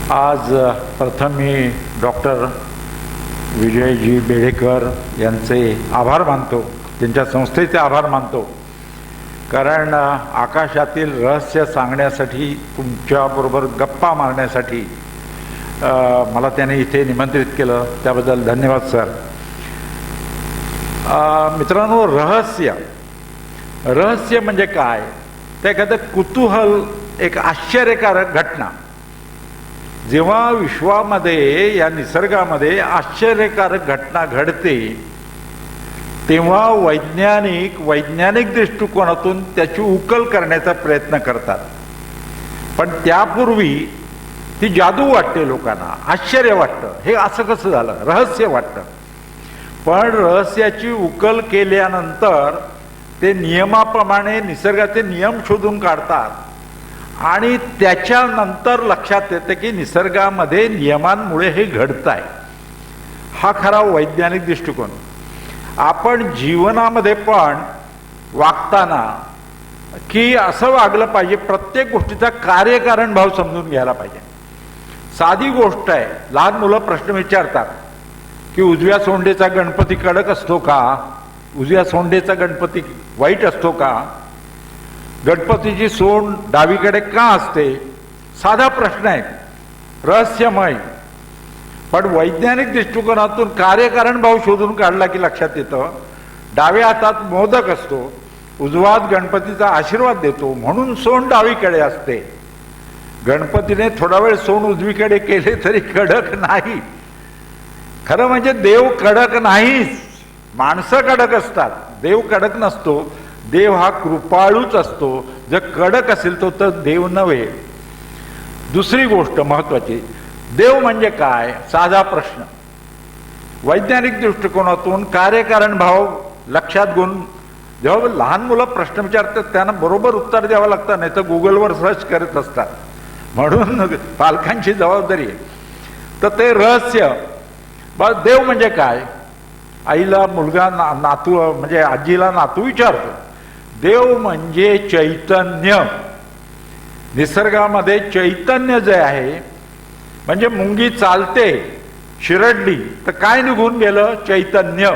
आज प्रथम मी डॉक्टर विजयजी बेडेकर यांचे आभार मानतो, त्यांच्या संस्थेचे आभार मानतो, कारण आकाशातील रहस्य सांगण्यासाठी, तुमच्याबरोबर गप्पा मारण्यासाठी मला त्याने इथे निमंत्रित केलं, त्याबद्दल धन्यवाद सर. मित्रांनो, रहस्य म्हणजे काय? ते एखादं कुतूहल, एक आश्चर्यकारक घटना. जेव्हा विश्वामध्ये, या निसर्गामध्ये आश्चर्यकारक घटना घडते, तेव्हा वैज्ञानिक दृष्टिकोनातून त्याची उकल करण्याचा प्रयत्न करतात. पण त्यापूर्वी ती जादू वाटते लोकांना, आश्चर्य वाटतं, हे असं कसं झालं, रहस्य वाटतं. पण रहस्याची उकल केल्यानंतर ते नियमाप्रमाणे निसर्गाचे नियम शोधून काढतात आणि त्याच्यानंतर लक्षात येतं की निसर्गामध्ये नियमांमुळे हे घडतंय. हा खरा वैज्ञानिक दृष्टिकोन. आपण जीवनामध्ये पण वागताना की असं वागलं पाहिजे, प्रत्येक गोष्टीचा कार्यकारण भाव समजून घ्यायला पाहिजे. साधी गोष्ट आहे, लहान मुलं प्रश्न विचारतात की उजव्या सोंडेचा गणपती कडक असतो का, उजव्या सोंडेचा गणपती वाईट असतो का, गणपतीची सोंड डावीकडे का असते. साधा प्रश्न आहे, रहस्यमय. पण वैज्ञानिक दृष्टिकोनातून कार्यकारण भाव शोधून काढला की लक्षात येतं, डाव्या हातात मोदक असतो, उजवा हात गणपतीचा आशीर्वाद देतो, म्हणून सोंड डावीकडे असते. गणपतीने थोडा वेळ सोंड उजवीकडे केले तरी कडक नाही. खरं म्हणजे देव कडक नाहीच, माणसं कडक असतात, देव कडक नसतो. देव हा कृपाळूच असतो. जर कडक असेल तर देव नव्हे. दुसरी गोष्ट महत्वाची, देव म्हणजे काय? साधा प्रश्न. वैज्ञानिक दृष्टिकोनातून कार्यकारण भाव लक्षात घेऊन जेव्हा लहान मुलं प्रश्न विचारतात त्यांना बरोबर उत्तर द्यावं लागतं, नाही तर गुगलवर सर्च करत असतात. म्हणून पालकांची जबाबदारी आहे. तर ते रहस्य, देव म्हणजे काय? आईला मुलगा नातू म्हणजे आजीला नातू विचारतो. देव म्हणजे चैतन्य. निसर्गामध्ये चैतन्य जे आहे, म्हणजे मुंगी चालते, शिरडली तर काय निघून गेलं? चैतन्य.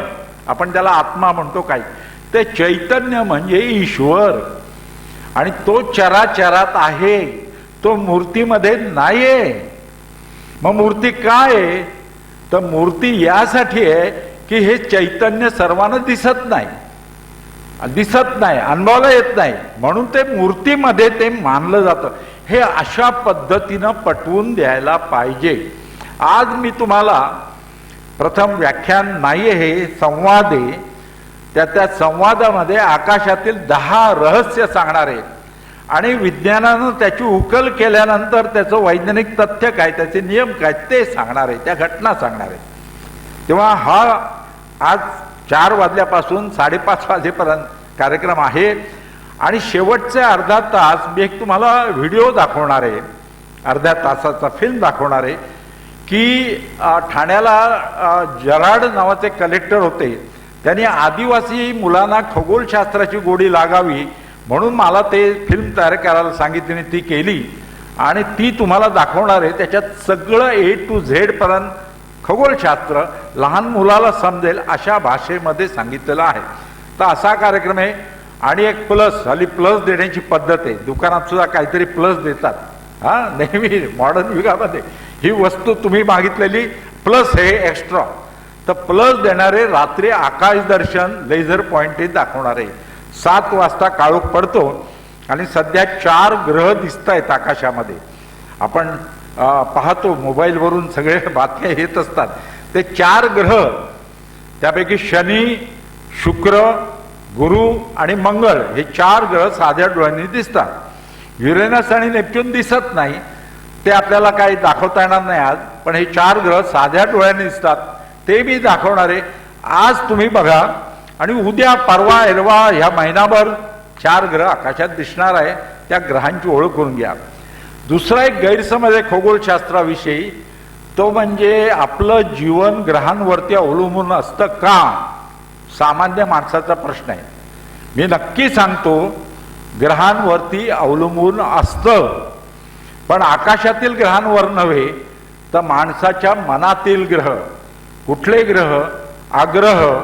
आपण त्याला आत्मा म्हणतो. काय ते चैतन्य म्हणजे ईश्वर. आणि तो चराचरात आहे, तो मूर्तीमध्ये नाहीये. मग मूर्ती काय आहे? तर मूर्ती यासाठी आहे की हे चैतन्य सर्वांना दिसत नाही, अनुभवाला येत नाही, म्हणून ते मूर्तीमध्ये ते मानलं जातं. हे अशा पद्धतीनं पटवून द्यायला पाहिजे. आज मी तुम्हाला प्रथम व्याख्यान नाहीये, हे संवाद आहे. त्या संवादामध्ये आकाशातील 10 रहस्य सांगणार आहे आणि विज्ञानानं त्याची उकल केल्यानंतर त्याचं वैज्ञानिक तथ्य काय, त्याचे नियम काय ते सांगणार आहे, त्या घटना सांगणार आहे. तेव्हा हा आज 4 वाजल्यापासून 5:30 वाजेपर्यंत कार्यक्रम आहे आणि शेवटचे अर्धा तास मी एक तुम्हाला व्हिडिओ दाखवणार आहे, अर्ध्या तासाचा फिल्म दाखवणार आहे की ठाण्याला जराड नावाचे कलेक्टर होते. त्यांनी आदिवासी मुलांना खगोलशास्त्राची गोडी लागावी म्हणून मला ते फिल्म तयार करायला सांगितली, ती केली आणि ती तुम्हाला दाखवणार आहे. त्याच्यात सगळं A to Z पर्यंत खगोलशास्त्र लहान मुलाला समजेल अशा भाषेमध्ये सांगितलेलं आहे. तर असा कार्यक्रम आहे. आणि एक प्लस, हल्ली प्लस देण्याची पद्धत आहे, दुकानात सुद्धा काहीतरी प्लस देतात. नेहमी मॉडर्न युगामध्ये ही वस्तू तुम्ही मागितलेली प्लस हे एक्स्ट्रा. तर प्लस देणारे रात्री आकाश दर्शन लेझर पॉइंट दाखवणार आहे. 7 वाजता काळोख पडतो आणि सध्या 4 ग्रह दिसत आहेत आकाशामध्ये. आपण पाहतो मोबाईलवरून सगळे बातम्या येत असतात. ते 4 ग्रह, त्यापैकी शनी, शुक्र, गुरु आणि मंगळ हे 4 ग्रह साध्या डोळ्यांनी दिसतात. युरेनस आणि नेपच्यून दिसत नाही, ते आपल्याला काही दाखवता येणार नाही आज. पण हे 4 ग्रह साध्या डोळ्यांनी दिसतात, ते मी दाखवणार आहे. आज तुम्ही बघा आणि उद्या, परवा, एरवा ह्या महिनाभर 4 ग्रह आकाशात दिसणार आहे. त्या ग्रहांची ओळख करून घ्या. दुसरा एक गैरसमज आहे खगोलशास्त्राविषयी, तो म्हणजे आपलं जीवन ग्रहांवरती अवलंबून असतं का? सामान्य माणसाचा प्रश्न आहे. मी नक्की सांगतो, ग्रहांवरती अवलंबून असतं. पण आकाशातील ग्रहांवर नव्हे तर माणसाच्या मनातील ग्रह. कुठले ग्रह? आग्रह,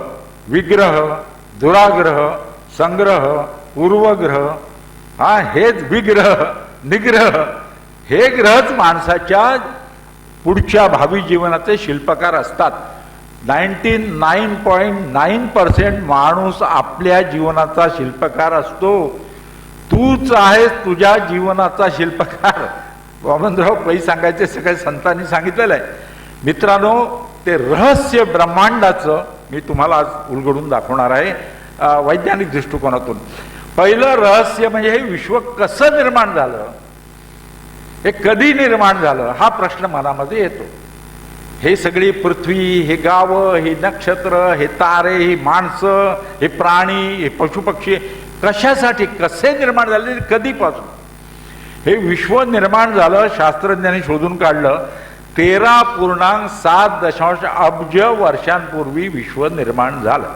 विग्रह, दुराग्रह, संग्रह, पूर्वग्रह, हेच विग्रह, निग्रह, हे ग्रहच माणसाच्या पुढच्या भावी जीवनाचे शिल्पकार असतात. 99.9% माणूस आपल्या जीवनाचा शिल्पकार असतो. तूच आहेस तुझ्या जीवनाचा शिल्पकार. वामनराव पै सांगायचे, सगळ्या संतांनी सांगितलेलं आहे. मित्रांनो, ते रहस्य ब्रह्मांडाचं मी तुम्हाला आज उलगडून दाखवणार आहे वैज्ञानिक दृष्टिकोनातून. पहिलं रहस्य म्हणजे हे विश्व कसं निर्माण झालं, हे कधी निर्माण झालं, हा प्रश्न मनामध्ये येतो. हे सगळी पृथ्वी, हे गावं, हे नक्षत्र, हे तारे, ही माणसं, हे प्राणी, हे पशुपक्षी कशासाठी, कसे निर्माण झाले, कधीपासून हे विश्व निर्माण झालं? शास्त्रज्ञांनी शोधून काढलं. 13.7 अब्ज वर्षांपूर्वी विश्व निर्माण झालं.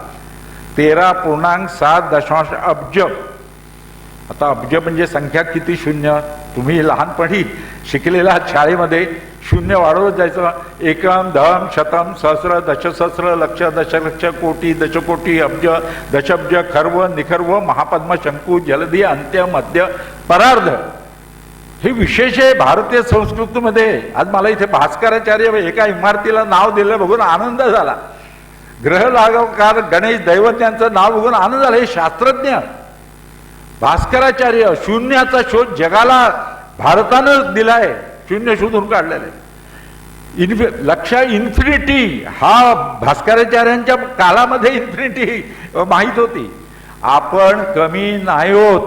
13.7 अब्ज. आता अब्ज म्हणजे संख्या किती? शून्य. तुम्ही लहानपणी शिकलेल्या शाळेमध्ये शून्य वाढवत जायचं. एकम, दहम, शतम, सहस्र, दशसहस्र, लक्ष, दशलक्ष, कोटी, दशकोटी, अब्ज, दशअब्ज, खर्व, निखर्व, महापद्म, शंकू, जलधी, अंत्य, मध्य, परार्ध. हे विशेष आहे भारतीय संस्कृतीमध्ये. आज मला इथे भास्कराचार्य एका इमारतीला नाव दिलं बघून आनंद झाला. ग्रह लागवकार गणेश दैवत यांचं नाव बघून आनंद झाला. हे शास्त्रज्ञ भास्कराचार्य, शून्याचा शोध जगाला भारतानं दिलाय, शून्य शोधून काढलेलं आहे. लक्ष इन्फिनिटी हा भास्कराचार्यांच्या काळामध्ये इन्फिनिटी माहीत होती. आपण कमी नाही होत.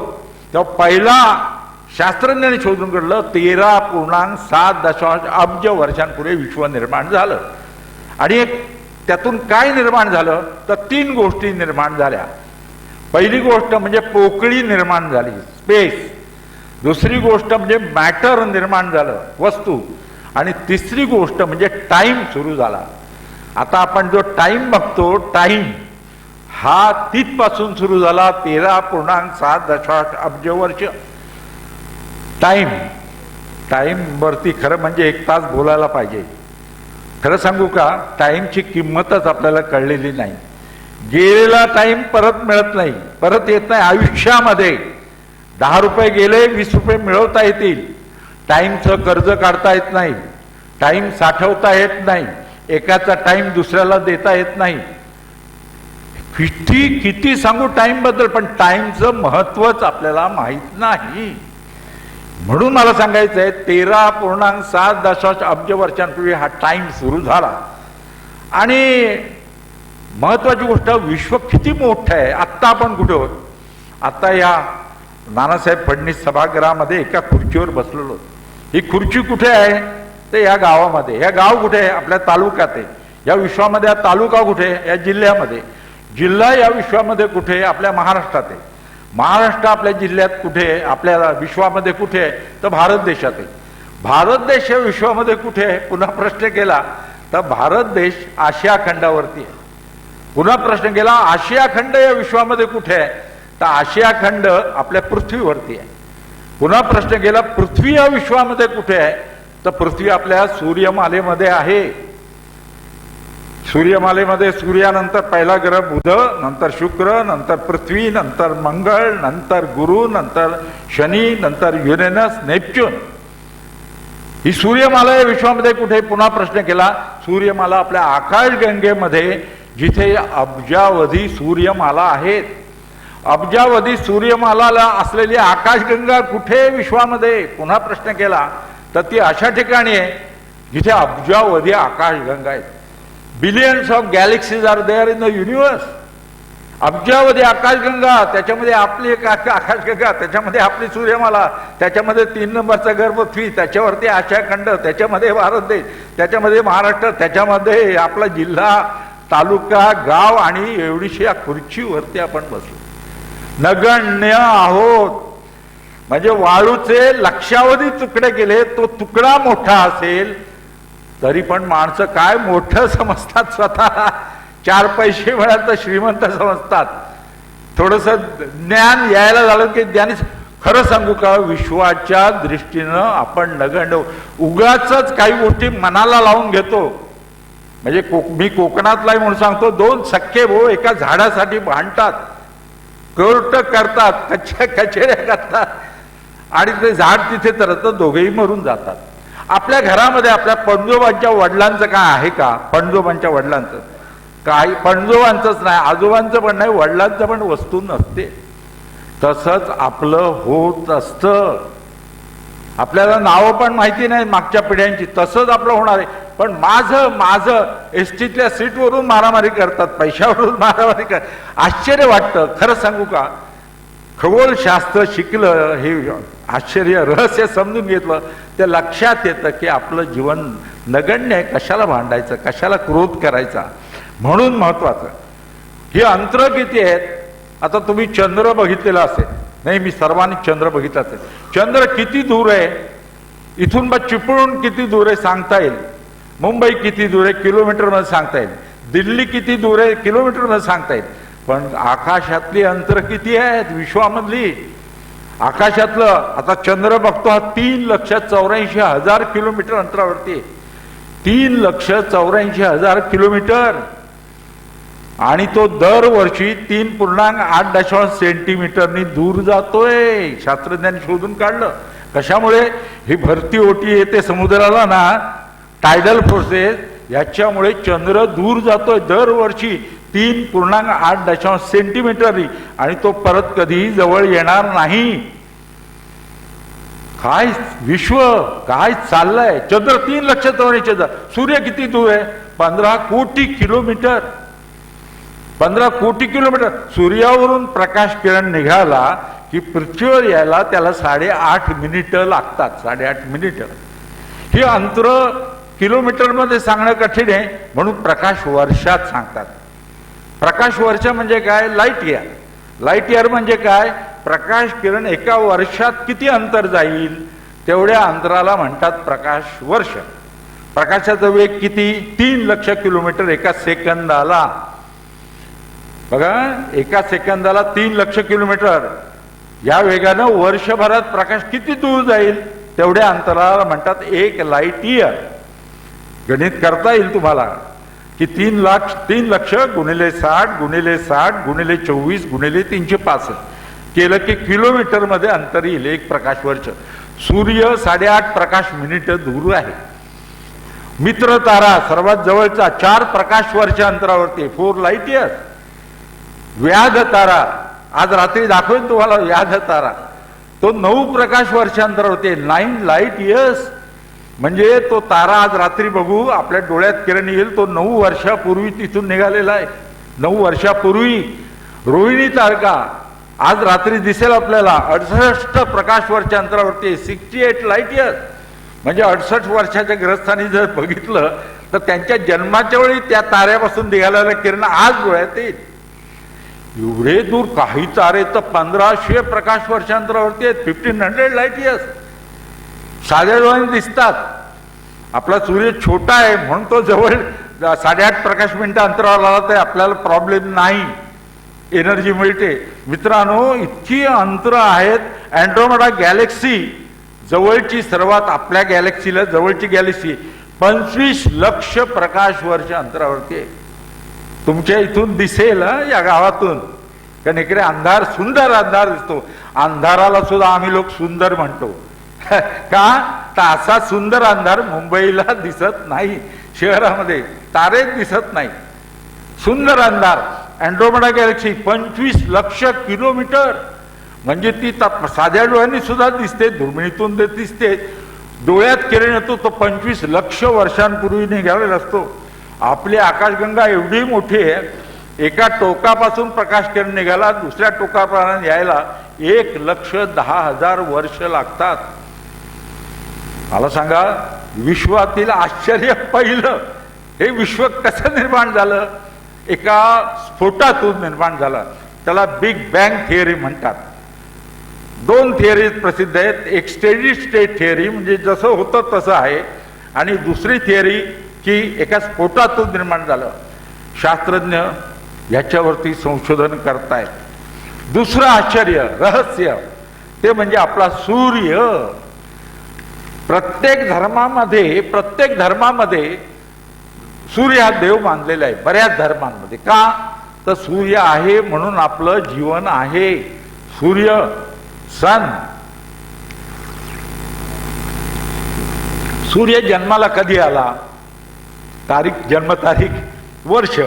तो पहिला शास्त्रज्ञांनी शोधून काढलं. 13.7 अब्ज वर्षांपूर्वी विश्व निर्माण झालं. आणि त्यातून काय निर्माण झालं तर 3 गोष्टी निर्माण झाल्या. पहिली गोष्ट म्हणजे पोकळी निर्माण झाली, स्पेस. दुसरी गोष्ट म्हणजे मॅटर निर्माण झालं, वस्तू. आणि तिसरी गोष्ट म्हणजे टाइम सुरू झाला. आता आपण जो टाइम बघतो, टाइम हा तिथपासून सुरू झाला. 13.7 अब्ज वर्ष. टाइम वरती खरं म्हणजे 1 तास बोलायला पाहिजे. खरं सांगू का, टाइमची किंमतच आपल्याला कळलेली नाही. गेलेला टाइम परत मिळत नाही, परत येत नाही. आयुष्यामध्ये 10 रुपये गेले, 20 रुपये मिळवता येतील. टाइमचं कर्ज काढता येत नाही, टाइम साठवता येत नाही, एकाचा टाइम दुसऱ्याला देता येत नाही. किती सांगू टाइम बद्दल, पण टाइमचं महत्वच आपल्याला माहित नाही. म्हणून मला सांगायचं आहे 13.7 अब्ज वर्षांपूर्वी हा टाइम सुरू झाला. आणि महत्वाची गोष्ट, विश्व किती मोठं आहे. आत्ता आपण कुठे आहोत? आता या नानासाहेब फडणवीस सभागृहामध्ये एका खुर्चीवर बसलेलो. ही खुर्ची कुठे आहे? ते या गावामध्ये. या गाव कुठे आहे? आपल्या तालुक्यात आहे. या विश्वामध्ये हा तालुका कुठे आहे? या जिल्ह्यामध्ये. जिल्हा या विश्वामध्ये कुठे आहे? आपल्या महाराष्ट्रात आहे. महाराष्ट्र आपल्या जिल्ह्यात कुठे आहे? आपल्या विश्वामध्ये कुठे आहे? तर भारत देशात आहे. भारत देश या विश्वामध्ये कुठे आहे? पुन्हा प्रश्न केला तर भारत देश आशिया खंडावरती आहे. पुन्हा प्रश्न केला आशिया खंड या विश्वामध्ये कुठे आहे? तर आशिया खंड आपल्या पृथ्वीवरती आहे. पुन्हा प्रश्न केला पृथ्वी या विश्वामध्ये कुठे आहे? तर पृथ्वी आपल्या सूर्यमालेमध्ये आहे. सूर्यमालेमध्ये सूर्यानंतर पहिला ग्रह बुध, नंतर शुक्र, नंतर पृथ्वी, नंतर मंगळ, नंतर गुरु, नंतर शनी, नंतर युरेनस, नेपच्यून. ही सूर्यमाला या विश्वामध्ये कुठे? पुन्हा प्रश्न केला सूर्यमाला आपल्या आकाशगंगेमध्ये, जिथे अब्जावधी सूर्यमाला आहेत. अब्जावधी सूर्यमालाला असलेली आकाशगंगा कुठे विश्वामध्ये? पुन्हा प्रश्न केला तर ती अशा ठिकाणी आहे जिथे अब्जावधी आकाशगंगा आहेत. Billions of galaxies are there in the universe. अब्जावधी आकाशगंगा, त्याच्यामध्ये आपली एक आकाशगंगा, त्याच्यामध्ये आपली सूर्यमाला, त्याच्यामध्ये 3 नंबरचा ग्रह पृथ्वी, त्याच्यावरती आशिया खंड, त्याच्यामध्ये भारत देश, त्याच्यामध्ये महाराष्ट्र, त्याच्यामध्ये आपला जिल्हा, तालुका, गाव. आणि एवढीशी या खुर्चीवरती आपण बसलो. नगण्य आहोत. म्हणजे वाळूचे लक्षावधी तुकडे केले, तो तुकडा मोठा असेल तरी पण माणसं काय मोठं समजतात स्वतः. 4 पैसे मिळाले तर श्रीमंत समजतात. थोडंसं ज्ञान यायला झालं की ज्ञानी खरं सांगू का, विश्वाच्या दृष्टीनं आपण नगण्य उगाच काही गोष्टी मनाला लावून घेतो. म्हणजे मी कोकणातला म्हणून सांगतो, दोन सख्खे भाऊ एका झाडासाठी भांडतात, कोर्ट करतात, कचेऱ्या करतात आणि ते झाड तिथे तर दोघेही मरून जातात. आपल्या घरामध्ये आपल्या पणजोबांच्या वडिलांचं काय आहे का? पणजोबांच्या वडिलांचं काही, पणजोबांचंच नाही, आजोबांचं पण नाही, वडिलांचं पण वस्तू नसते. तसंच आपलं होत असतं. आपल्याला नावं पण माहिती नाही मागच्या पिढ्यांची, तसंच आपलं होणार आहे. पण माझं एसटीतल्या सीटवरून मारामारी करतात, पैशावरून मारामारी करतात. आश्चर्य वाटतं. खरं सांगू का, खगोलशास्त्र शिकलं, हे आश्चर्य रहस्य समजून घेतलं, ते लक्षात येतं की आपलं जीवन नगण्य आहे. कशाला भांडायचं, कशाला क्रोध करायचा. म्हणून महत्वाचं ही अंतर किती आहेत. आता तुम्ही चंद्र बघितलेला असेल, नाही मी सर्वांनी चंद्र बघितला असेल. चंद्र किती दूर आहे इथून, बा चिपळूण किती दूर आहे सांगता येईल, मुंबई किती दूर आहे किलोमीटर मध्ये सांगता येईल, दिल्ली किती दूर आहे किलोमीटर मध्ये सांगता येईल. पण आकाशातली अंतर किती आहेत विश्वामधली, आकाशातलं. आता चंद्र बघतो हा 3,84,000 किलोमीटर अंतरावरती, 3,84,000 किलोमीटर. आणि तो दरवर्षी 3.8 सेंटीमीटरनी दूर जातोय. शास्त्रज्ञांनी शोधून काढलं. कशामुळे? ही भरती ओटी येते समुद्राला ना, टायडल फोर्सेस, याच्यामुळे चंद्र दूर जातोय दरवर्षी 3.8 सेंटीमीटरनी, आणि तो परत कधी जवळ येणार नाही. काय विश्व काय चाललंय. चंद्र 3,84,000, सूर्य किती दूर आहे? 15 कोटी किलोमीटर. 15 कोटी किलोमीटर. सूर्यावरून प्रकाश किरण निघाला की पृथ्वीवर यायला त्याला 8.5 मिनिटं लागतात. 8.5 मिनिटं. हे अंतर किलोमीटर मध्ये सांगणं कठीण आहे, म्हणून प्रकाश वर्षात सांगतात. प्रकाश वर्ष म्हणजे काय? Light year. लाईट इयर म्हणजे काय? प्रकाश किरण एका वर्षात किती अंतर जाईल तेवढ्या अंतराला म्हणतात प्रकाश वर्ष. प्रकाशाचा वेग किती? 3 लक्ष किलोमीटर एका सेकंदाला. बघा, एका सेकंदाला 3 लक्ष किलोमीटर. या वेगानं वर्षभरात प्रकाश किती दूर जाईल तेवढ्या अंतराला म्हणतात 1 लाईट इयर. गणित करता येईल तुम्हाला की 3 लक्ष गुणिले 60 गुणिले 60 गुणिले 24 गुणिले 365 केलं की किलोमीटर मध्ये अंतर येईल 1 प्रकाश वर्ष. सूर्य 8.5 प्रकाश मिनिट दूर आहे. मित्र तारा सर्वात जवळचा 4 प्रकाश वर्ष अंतरावरती, 4 लाईट इयर. व्याध तारा आज रात्री दाखवेन तुम्हाला. व्याध तारा तो 9 प्रकाश वर्ष अंतरावरती, 9 लाईट इयर्स. म्हणजे तो तारा आज रात्री बघू, आपल्या डोळ्यात किरण येईल, तो 9 वर्षापूर्वी तिथून निघालेला आहे. 9 वर्षापूर्वी. रोहिणी तारका आज रात्री दिसेल आपल्याला, 68 प्रकाश वर्ष अंतरावरती, 68 लाईट इयर्स. म्हणजे 68 वर्षाच्या ग्रस्थांनी जर बघितलं तर त्यांच्या जन्माच्या वेळी त्या ताऱ्यापासून निघालेलं किरण आज डोळ्यात येईल. एवढे दूर. काही तारे तर 1500 प्रकाश वर्षांतरावरती आहेत, 1500 लाईट इयर्स. साध्या डोळ्याने दिसतात. आपला सूर्य छोटा आहे म्हणून तो जवळ 8.5 प्रकाश मिनिटं अंतरावर आला तर आपल्याला प्रॉब्लेम नाही, एनर्जी मिळते. मित्रांनो, इतकी अंतर आहेत. अँड्रोमेडा गॅलेक्सी जवळची, सर्वात आपल्या गॅलेक्सीला जवळची गॅलेक्सी 25 लक्ष प्रकाश वर्ष अंतरावरती आहे. तुमच्या इथून दिसेल या गावातून, कारण इकडे अंधार, सुंदर अंधार दिसतो. अंधाराला सुद्धा आम्ही लोक सुंदर म्हणतो. का? तर असा सुंदर अंधार मुंबईला दिसत नाही. शहरामध्ये तारेच दिसत नाही. सुंदर अंधार. अँड्रोमेडा गॅलेक्सी 25 लक्ष किलोमीटर. म्हणजे ती साध्या डोळ्यांनी सुद्धा दिसते, दुर्बिणीतून दिसते. डोळ्यात किरण येतो तो 25 लक्ष वर्षांपूर्वी निघालेला असतो. आपली आकाशगंगा एवढी मोठी आहे, एका टोकापासून प्रकाश किरण निघाला दुसऱ्या टोकापर्यंत यायला 1,10,000 वर्ष लागतात. मला सांगा, विश्वातील आश्चर्य पहिलं, हे विश्व कसं निर्माण झालं? एका स्फोटातून निर्माण झालं. त्याला बिग बँग थिअरी म्हणतात. 2 थिअरीज प्रसिद्ध आहेत. एक स्टेडी स्टेट थिअरी, म्हणजे जसं होतं तसं आहे, आणि दुसरी थिअरी की एका स्फोटातून निर्माण झालं. शास्त्रज्ञ याच्यावरती संशोधन करतायत. दुसरं आश्चर्य, रहस्य, ते म्हणजे आपला सूर्य. प्रत्येक धर्मामध्ये सूर्य हा देव मानलेला आहे, बऱ्याच धर्मांमध्ये. का तर सूर्य आहे म्हणून आपलं जीवन आहे. सूर्य, सन. सूर्य जन्माला कधी आला, जन्मतारीख, वर्ष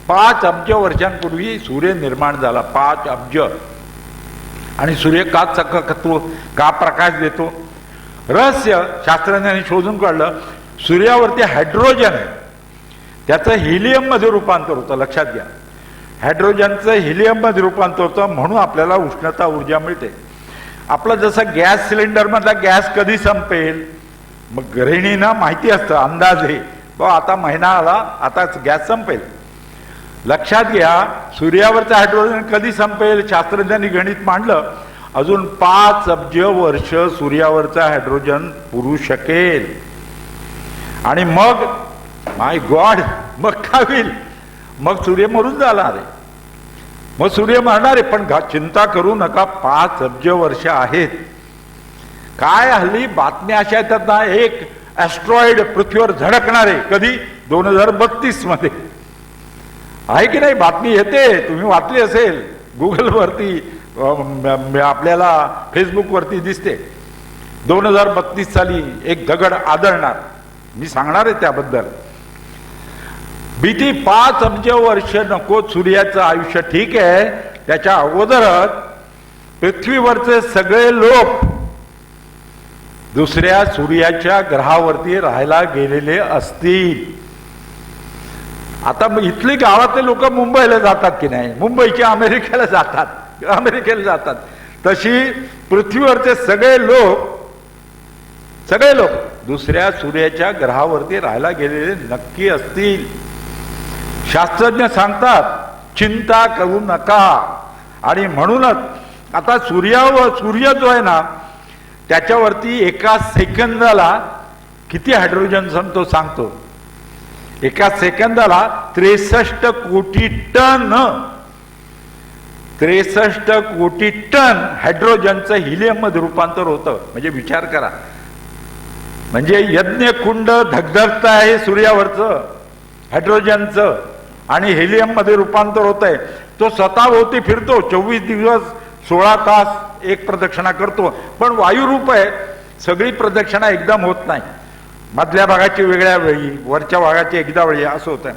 5 अब्ज वर्षांपूर्वी सूर्य निर्माण झाला. 5 अब्ज. आणि सूर्य का चकतो, का प्रकाश देतो? रहस्य शास्त्रज्ञांनी शोधून काढलं. सूर्यावरती हायड्रोजन आहे, त्याचं हिलियम मध्ये रूपांतर होतं. लक्षात घ्या, हायड्रोजनचं हिलियम मध्ये रूपांतर होतं, म्हणून आपल्याला उष्णता ऊर्जा मिळते. आपलं जसं गॅस सिलेंडर मधला गॅस कधी संपेल, मग गृहिणींना माहिती असतं, अंदाज आहे बा आता महिना आला, आता गॅस संपेल. लक्षात घ्या, सूर्यावरचं हायड्रोजन कधी संपेल, शास्त्रज्ञांनी गणित मांडलं. अजून 5 अब्ज वर्ष सूर्यावरचं हायड्रोजन पुरू शकेल. आणि मग माय गॉड, मग काय होईल? मग सूर्य मरून जाणार आहे. मग सूर्य मरणार आहे. पण चिंता करू नका, 5 अब्ज वर्ष आहेत. काय हल्ली बातम्या अशा येतात ना, एक ऍस्ट्रॉइड पृथ्वीवर झडकणार आहे. कधी? 2032 मध्ये. आहे की नाही? बातमी येते, तुम्ही वाचली असेल गुगलवरती, आपल्याला फेसबुकवरती दिसते. 2032 साली एक दगड आदळणार. मी सांगणार आहे त्याबद्दल. भीती 5 अब्ज वर्ष नको. सूर्याचं आयुष्य ठीक आहे, त्याच्या अगोदरच पृथ्वीवरचे सगळे लोक दुसऱ्या सूर्याच्या ग्रहावरती राहायला गेलेले असतील. आता इथली गावातले लोक मुंबईला जातात की नाही? मुंबईचे अमेरिकेला जातात. तशी पृथ्वीवरचे सगळे लोक दुसऱ्या सूर्याच्या ग्रहावरती राहायला गेलेले नक्की असतील. शास्त्रज्ञ सांगतात चिंता करू नका. आणि म्हणूनच आता सूर्य जो आहे ना, त्याच्यावरती एका सेकंदाला किती हायड्रोजन संपतो सांगतो. एका सेकंदाला 63 कोटी टन 63 कोटी टन हायड्रोजनचं हिलियम मध्ये रूपांतर होतं. म्हणजे विचार करा, म्हणजे यज्ञकुंड धगधगत आहे सूर्यावरचं हायड्रोजनचं, आणि हेलियम मध्ये रूपांतर होत आहे. तो स्वतःभोवती फिरतो 24 दिवस 16 तास एक प्रदक्षिणा करतो. पण वायुरूप आहे, सगळी प्रदक्षिणा एकदम होत नाही. मधल्या भागाची वेगळ्या वेळी, वरच्या भागाची एकदा वेळी, असं होत आहे.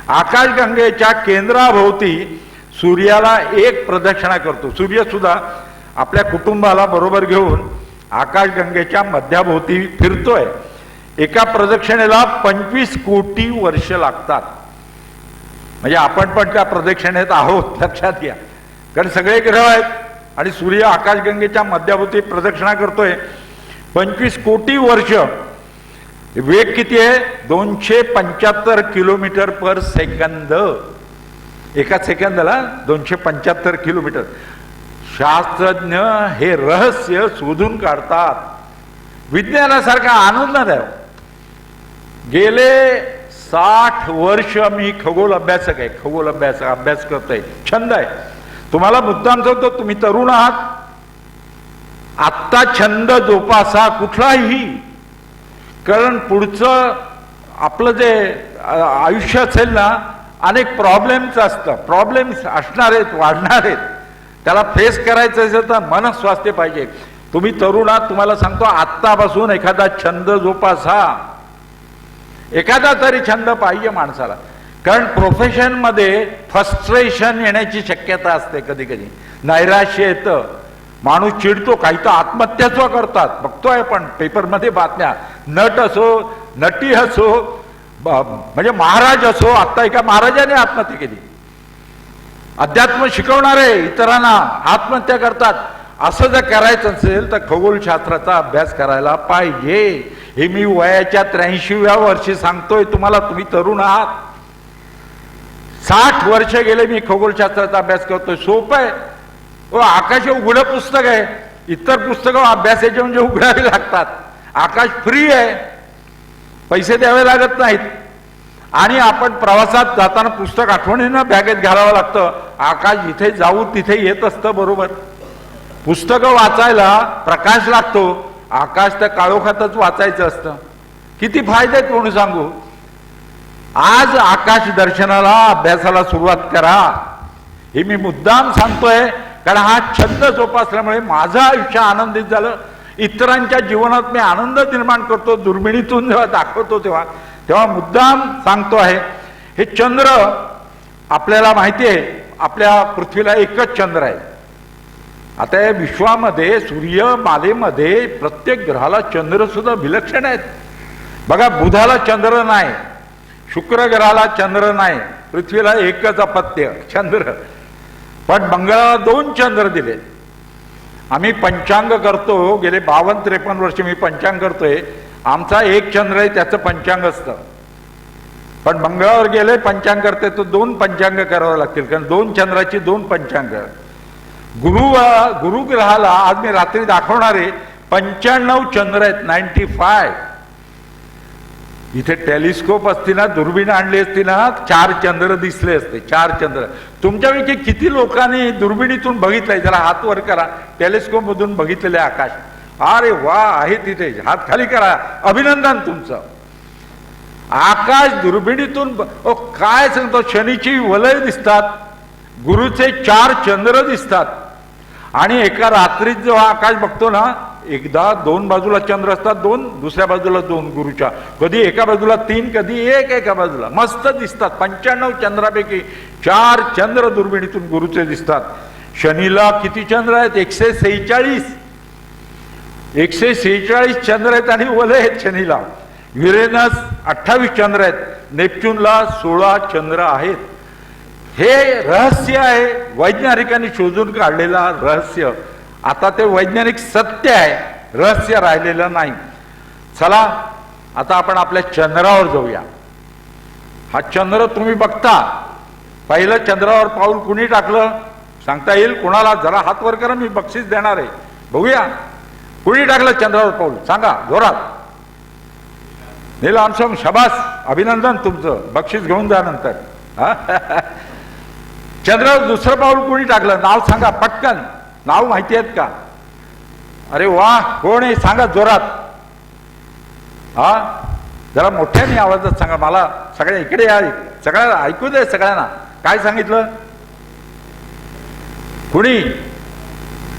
आकाशगंगेच्या केंद्राभोवती सूर्याला एक प्रदक्षिणा करतो. सूर्य सुद्धा आपल्या कुटुंबाला बरोबर घेऊन आकाशगंगेच्या मध्याभोवती फिरतोय. एका प्रदक्षिणेला 25 कोटी वर्ष लागतात. म्हणजे आपण पण त्या प्रदक्षिणेत आहोत, लक्षात घ्या. कारण सगळे ग्रह आहेत आणि सूर्य आकाशगंगेच्या मध्याभोवती प्रदक्षिणा करतोय. 25 कोटी वर्ष. वेग किती आहे? 275 किलोमीटर पर सेकंद. एका सेकंदाला 275 किलोमीटर. शास्त्रज्ञ हे रहस्य शोधून काढतात. विज्ञानासारखा आनंद आहे. गेले 60 वर्ष मी खगोल अभ्यासक आहे. अभ्यास करतोय, छंद आहे. तुम्हाला मुद्दाम सांगतो, तुम्ही तरुण आहात, आत्ता छंद जोपासा कुठलाही. कारण पुढचं आपलं जे आयुष्य असेल ना, अनेक प्रॉब्लेम्स असतात. प्रॉब्लेम्स असणार आहेत, वाढणार आहेत. त्याला फेस करायचं असेल तर मनस्वास्थ्य पाहिजे. तुम्ही तरुण आहात, तुम्हाला सांगतो आत्तापासून एखादा छंद जोपासा. एखादा तरी छंद पाहिजे माणसाला. कारण प्रोफेशन मध्ये फ्रस्ट्रेशन येण्याची शक्यता असते. कधी कधी नैराश्य येतं, माणूस चिडतो, काही तर आत्महत्याच करतात. बघतोय आपण पेपरमध्ये बातम्या. नट असो, नटी असो, म्हणजे महाराज असो, आता एका महाराजाने आत्महत्या केली. अध्यात्म शिकवणारे इतरांना आत्महत्या करतात. असं जर करायचं असेल तर खगोलशास्त्राचा अभ्यास करायला पाहिजे. हे मी वयाच्या 83व्या वर्षी सांगतोय तुम्हाला. तुम्ही तरुण आहात. 60 वर्ष गेले मी खगोलशास्त्राचा अभ्यास करतोय. सोपं आहे. आकाश उघडं पुस्तक आहे. इतर पुस्तकं अभ्यासाचे म्हणजे उघडावी लागतात. आकाश फ्री आहे, पैसे द्यावे लागत नाहीत. आणि आपण प्रवासात जाताना पुस्तक आठवणीनं बॅगेत घालावं लागतं. आकाश इथे जाऊ तिथे येत असतं बरोबर. पुस्तकं वाचायला प्रकाश लागतो, आकाश तर काळोखातच वाचायचं असतं. किती फायदे आहेत म्हणून सांगू. आज आकाश दर्शनाला, अभ्यासाला सुरुवात करा. हे मी मुद्दाम सांगतोय कारण हा छंद जोपासल्यामुळे माझं आयुष्य आनंदित झालं. इतरांच्या जीवनात मी आनंद निर्माण करतो. दुर्बिणीतून जेव्हा दाखवतो तेव्हा मुद्दाम सांगतो आहे. हे चंद्र आपल्याला माहिती आहे, आपल्या पृथ्वीला एकच चंद्र आहे. आता या विश्वामध्ये सूर्यमालेमध्ये प्रत्येक ग्रहाला चंद्र सुद्धा विलक्षण आहेत. बघा, बुधाला चंद्र नाही, शुक्र ग्रहाला चंद्र नाही, पृथ्वीला एकच अपत्य चंद्र. पण मंगळाला 2 चंद्र दिले. आम्ही पंचांग करतो, गेले 52-53 वर्ष मी पंचांग करतोय. आमचा एक चंद्र आहे, त्याचं पंचांग असतं. पण मंगळावर गेले पंचांग करते तो 2 पंचांग करावं लागतील, कारण 2 चंद्राची 2 पंचांग. गुरुग्रहाला आज मी रात्री दाखवणार आहे 95 चंद्र आहेत, 95. इथे टेलिस्कोप असती ना, दुर्बीण आणली असती ना, 4 चंद्र दिसले असते. 4 चंद्र. तुमच्यापैकी किती लोकांनी दुर्बिणीतून बघितलंय? जरा हात वर करा. टेलिस्कोप मधून बघितलेले आकाश. अरे वा, आहे तिथे. हात खाली करा. अभिनंदन तुमचं. आकाश दुर्बिणीतून काय सांगतो, शनीची वलय दिसतात, गुरुचे 4 चंद्र दिसतात. आणि एका रात्रीत जेव्हा आकाश बघतो ना, एकदा 2 बाजूला चंद्र असतात, 2 दुसऱ्या बाजूला 2 गुरुच्या, कधी एका बाजूला 3, कधी एक एका बाजूला. मस्त दिसतात. 95 चंद्रापैकी 4 चंद्र दुर्बिणीतून गुरुचे दिसतात. शनीला किती चंद्र आहेत? 146. 146 चंद्र आहेत आणि वलय आहेत शनीला. युरेनस 28 चंद्र आहेत. नेपच्यूनला 16 चंद्र आहेत. हे रहस्य आहे, वैज्ञानिकांनी शोधून काढलेला रहस्य. आता ते वैज्ञानिक सत्य आहे, रहस्य राहिलेलं नाही. चला आता आपण आपल्या चंद्रावर जाऊया. हा चंद्र तुम्ही बघता. पहिलं चंद्रावर पाऊल कुणी टाकलं सांगता येईल कुणाला? जरा हात वर करा, मी बक्षीस देणार आहे. बघूया कुणी टाकलं चंद्रावर पाऊल, सांगा जोरात. नील आर्मस्ट्रॉंग. शाबास, अभिनंदन तुमचं. बक्षीस घेऊन जा नंतर. चंद्रावर दुसरं पाऊल कुणी टाकलं? नाव सांगा पटकन. नाव माहिती आहेत का? अरे वा, कोण आहे सांगा जोरात. जरा मोठ्याने आवाजात सांगा. मला सगळ्या इकडे या, सगळ्यांना ऐकू दे. सगळ्यांना काय सांगितलं? कुणी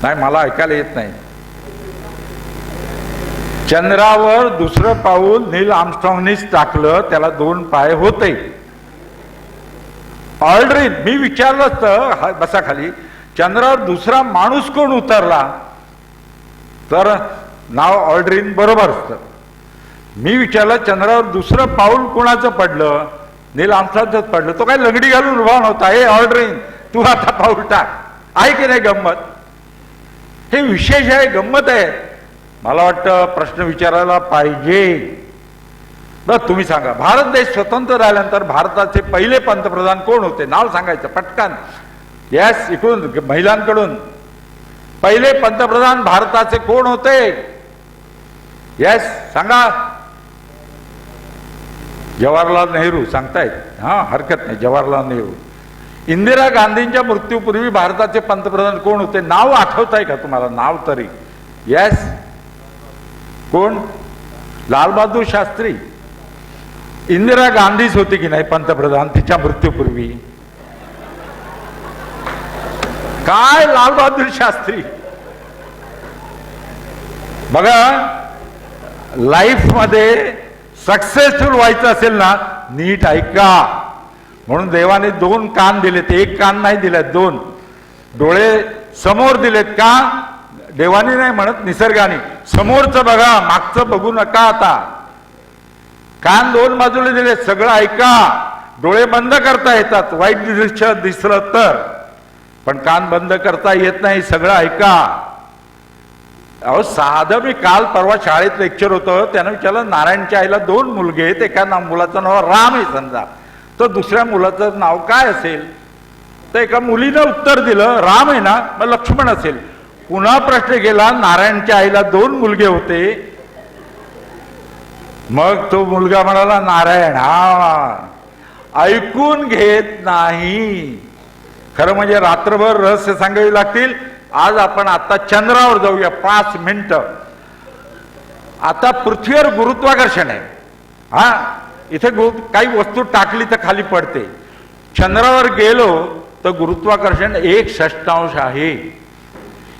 नाही, मला ऐकायला येत नाही. चंद्रावर दुसरं पाऊल नील आर्मस्ट्रॉंगनीच टाकलं. त्याला 2 पाय होते. ऑल्ड्रिन. मी विचारलं असतं, बसा खाली, चंद्रावर दुसरा माणूस कोण उतरला, तर नाव ऑल्ड्रिन बरोबर असतं. मी विचारलं चंद्रावर दुसरं पाऊल कोणाचं पडलं, नील आर्मस्ट्रॉंगचंच पडलं. तो काय लंगडी घालून उभा नव्हता. हे ऑल्ड्रिन, तू आता पाऊल टाक. आहे की नाही गंमत? हे विशेष आहे, गंमत आहे. मला वाटतं प्रश्न विचारायला पाहिजे. बरं तुम्ही सांगा, भारत देश स्वतंत्र झाल्यानंतर भारताचे पहिले पंतप्रधान कोण होते? नाव सांगायचं पटकन. यस, इकडून महिलांकडून. पहिले पंतप्रधान भारताचे कोण होते? यस सांगा. जवाहरलाल नेहरू. सांगतायत? हा, हरकत नाही, जवाहरलाल नेहरू. इंदिरा गांधींच्या मृत्यूपूर्वी भारताचे पंतप्रधान कोण होते? नाव आठवत आहे का तुम्हाला? नाव तरी. यस, कोण? लालबहादूर शास्त्री. इंदिरा गांधीच होती की नाही पंतप्रधान तिच्या मृत्यूपूर्वी? काय लालबहादूर शास्त्री? बघा, लाईफ मध्ये सक्सेसफुल व्हायचं असेल ना, नीट ऐका. म्हणून देवाने 2 कान दिलेत, 1 कान नाही दिलेत, 2 डोळे समोर दिलेत. का? देवाने नाही म्हणत, निसर्गाने. समोरचं बघा, मागचं बघू नका. आता कान 2 बाजूला दिले, सगळं ऐका. डोळे बंद करता येतात वाईट दृश्य दिसलं तर, पण कान बंद करता येत नाही. सगळं ऐका. अहो साधं, मी काल परवा शाळेत लेक्चर होतं, त्यानं विचारलं नारायणच्या आईला 2 मुलगे आहेत, एका मुलाचं नाव राम आहे समजा, तर दुसऱ्या मुलाचं नाव काय असेल? तर एका मुलीनं उत्तर दिलं राम आहे ना, मग लक्ष्मण असेल. पुन्हा प्रश्न केला, नारायणच्या आईला 2 मुलगे होते, मग तो मुलगा म्हणाला नारायण. हा, ऐकून घेत नाही. खरं म्हणजे रात्रभर रहस्य सांगावी लागतील, आज आपण आता चंद्रावर जाऊया 5 मिनिटं. आता पृथ्वीवर गुरुत्वाकर्षण आहे. हा, इथे काही वस्तू टाकली तर खाली पडते. चंद्रावर गेलो तर गुरुत्वाकर्षण 1/6 आहे.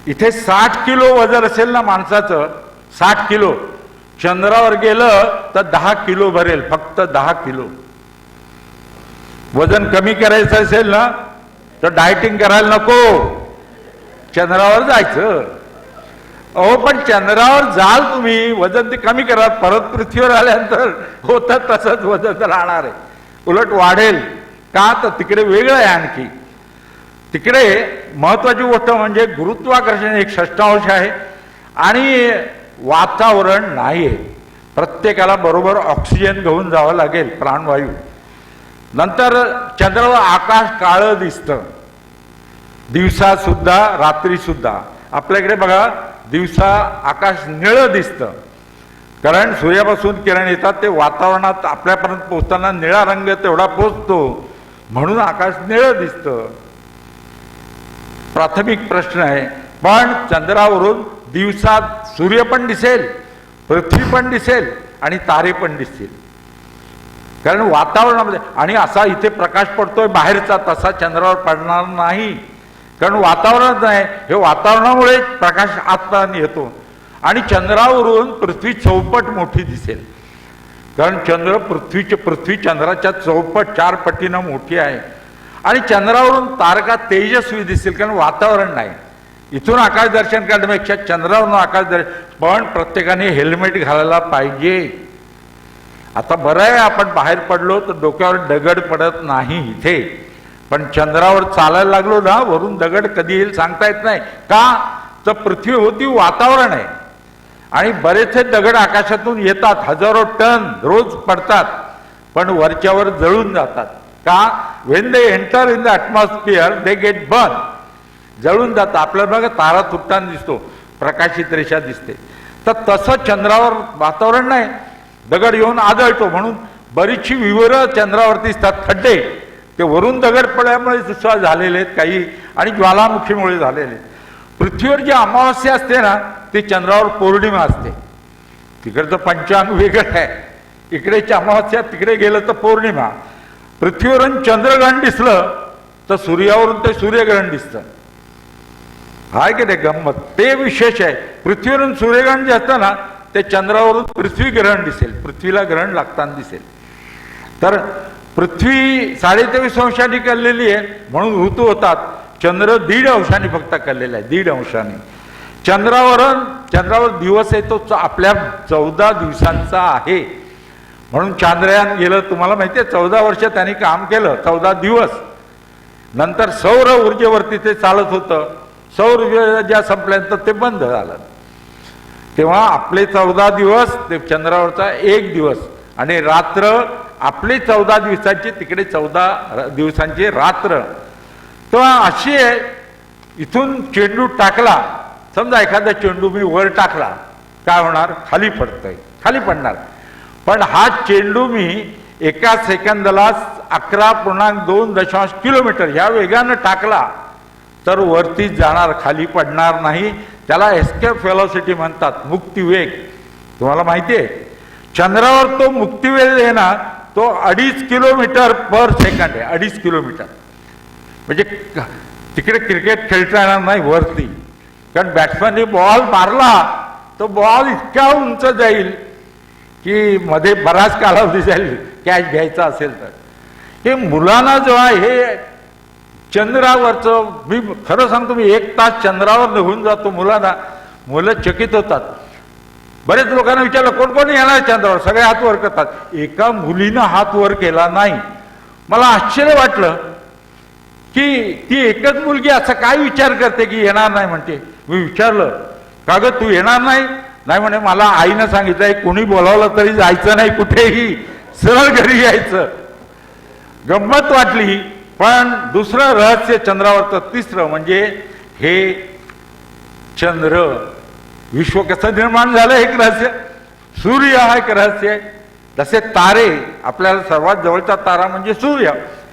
इथे 60 किलो वजन असेल ना माणसाचं, 60 किलो, चंद्रावर गेलं तर 10 किलो भरेल, फक्त 10 किलो. वजन कमी करायचं असेल ना तर डायटिंग करायला नको, चंद्रावर जायचं. अहो पण चंद्रावर जाल तुम्ही, वजन ते कमी करा, परत पृथ्वीवर आल्यानंतर होतं तसंच वजन राहणार आहे, उलट वाढेल. का तर तिकडे वेगळं आहे. आणखी तिकडे महत्वाची गोष्ट म्हणजे गुरुत्वाकर्षण 1/6 आहे आणि वातावरण नाही आहे. प्रत्येकाला बरोबर ऑक्सिजन घेऊन जावं लागेल, प्राणवायू. नंतर चंद्रावर आकाश काळं दिसतं, दिवसा सुद्धा रात्री सुद्धा. आपल्याकडे बघा दिवसा आकाश निळं दिसतं, कारण सूर्यापासून किरण येतात, ते वातावरणात आपल्यापर्यंत पोहोचताना निळा रंग तेवढा पोचतो, म्हणून आकाश निळं दिसतं. प्राथमिक प्रश्न आहे. पण चंद्रावरून दिवसात सूर्य पण दिसेल, पृथ्वी पण दिसेल आणि तारे पण दिसतील, कारण वातावरणामध्ये. आणि असा इथे प्रकाश पडतोय बाहेरचा, तसा चंद्रावर पडणार नाही, कारण वातावरण नाही. हे वातावरणामुळे प्रकाश आतपर्यंत येतो. आणि चंद्रावरून पृथ्वी चौपट मोठी दिसेल, कारण पृथ्वी चंद्राच्या चौपट 4 पटीनं मोठी आहे. आणि चंद्रावरून तारका तेजस्वी दिसेल, कारण वातावरण नाही. इथून आकाश दर्शन करण्यापेक्षा चंद्रावरून आकाश दर्शन. पण प्रत्येकाने हेल्मेट घालायला पाहिजे. आता बरं आहे आपण बाहेर पडलो तर डोक्यावर दगड पडत नाही इथे, पण चंद्रावर चालायला लागलो ना, वरून दगड कधी येईल सांगता येत नाही. का तर पृथ्वी होती वातावरण आहे आणि बरेचसे दगड आकाशातून येतात, हजारो टन रोज पडतात, पण वरच्यावर जळून जातात. का? When they enter in the atmosphere they get burn, जळून जातात. आपल्याला बघा तारा तुटताना दिसतो, प्रकाशित रेषा दिसते. तर तसं चंद्रावर वातावरण नाही, दगड येऊन आदळतो. म्हणून बरीचशी विवरं चंद्रावरती असतात, खड्डे, ते वरून दगड पडल्यामुळे सुद्धा झालेले आहेत काही, आणि ज्वालामुखीमुळे झालेले आहेत. पृथ्वीवर जी अमावस्या असते ना, ती चंद्रावर पौर्णिमा असते. तिकडचं पंचांग वेगळं आहे, इकडेची अमावस्या, तिकडे गेलं तर पौर्णिमा. पृथ्वीवरून चंद्रग्रहण दिसलं तर सूर्यावरून ते सूर्यग्रहण दिसतं. हाय की नाही गंमत? ते विशेष आहे. पृथ्वीवरून सूर्यग्रहण जे असतं ना, ते चंद्रावरून पृथ्वी ग्रहण दिसेल, पृथ्वीला ग्रहण लागताना दिसेल. तर पृथ्वी 23.5 अंशांनी कललेली आहे, म्हणून ऋतू होतात. चंद्र 1.5 अंशांनी फक्त कललेला आहे, 1.5 अंशांनी. चंद्रावर दिवस येतो आपल्या 14 दिवसांचा आहे. म्हणून चांद्रयान गेलं, तुम्हाला माहिती आहे, 14 वर्ष त्यांनी काम केलं, 14 दिवस. नंतर सौर ऊर्जेवरती ते चालत होतं. सौर ऊर्जा संपल्यानंतर ते बंद झालं. तेव्हा आपले 14 दिवस, ते चंद्रावरचा 1 दिवस, आणि रात्र आपले 14 दिवसांची, तिकडे 14 दिवसांची रात्र. तेव्हा अशी आहे, इथून चेंडू टाकला, समजा एखादा चेंडू मी वर टाकला, काय होणार? खाली पडतोय, खाली पडणार. पण हा चेंडू मी एका सेकंदाला 11.2 किलोमीटर ह्या वेगानं टाकला तर वरती जाणार, खाली पडणार नाही. त्याला एस्केप व्हेलॉसिटी म्हणतात, मुक्तिवेग. तुम्हाला माहिती आहे, चंद्रावर तो मुक्तिवेग आहे ना, तो 2.5 किलोमीटर पर सेकंड आहे. 2.5 किलोमीटर म्हणजे तिकडे क्रिकेट खेळता येणार नाही वरती, कारण बॅट्समॅनने बॉल मारला तो बॉल इतक्या उंच जाईल की मध्ये बराच कालावधी जाईल कॅच घ्यायचा असेल तर. हे मुलांना जेव्हा हे चंद्रावरचं, मी खरं सांगतो, मी 1 तास चंद्रावर निघून जातो मुलांना, मुलं चकित होतात. बरेच लोकांना विचारलं कोण कोण येणार चंद्रावर, सगळे हात वर करतात. एका मुलीनं हात वर केला नाही. मला आश्चर्य वाटलं की ती एकच मुलगी असं काय विचार करते की येणार नाही म्हणते. मी विचारलं, का ग तू येणार नाही? नाही म्हणे, मला आईनं सांगितलंय कोणी बोलावलं तरी जायचं नाही कुठेही, सरळ घरी यायचं. गंमत वाटली. पण दुसरं रहस्य चंद्रावरचं, तिसरं म्हणजे हे चंद्र, विश्व कसं निर्माण झालं एक रहस्य, सूर्य हा एक रहस्य आहे. जसे तारे, आपल्याला सर्वात जवळचा तारा म्हणजे सूर्य,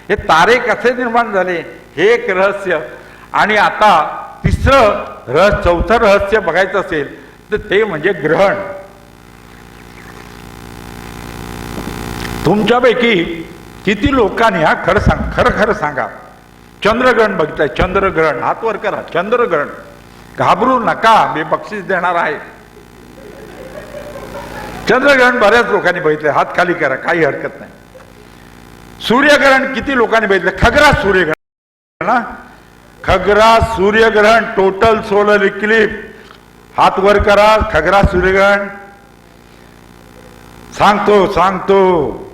हे तारे कसे निर्माण झाले हे एक रहस्य. आणि आता तिसरं चौथं रहस्य बघायचं असेल तर ते म्हणजे ग्रहण. तुमच्यापैकी किती लोकांनी खरं खरं सांगा चंद्रग्रहण बघितलंय? चंद्रग्रहण हात वर करा. चंद्रग्रहण घाबरू नका, मी बक्षीस देणार आहे. चंद्रग्रहण बऱ्याच लोकांनी बघितले, हात खाली करा, काही हरकत नाही. सूर्यग्रहण किती लोकांनी बघितलं? खग्रास सूर्यग्रहण ना, खग्रास सूर्यग्रहण, टोटल सोलर इक्लिप्स, हात वर करा. खग्रास सूर्यग्रहण सांगतो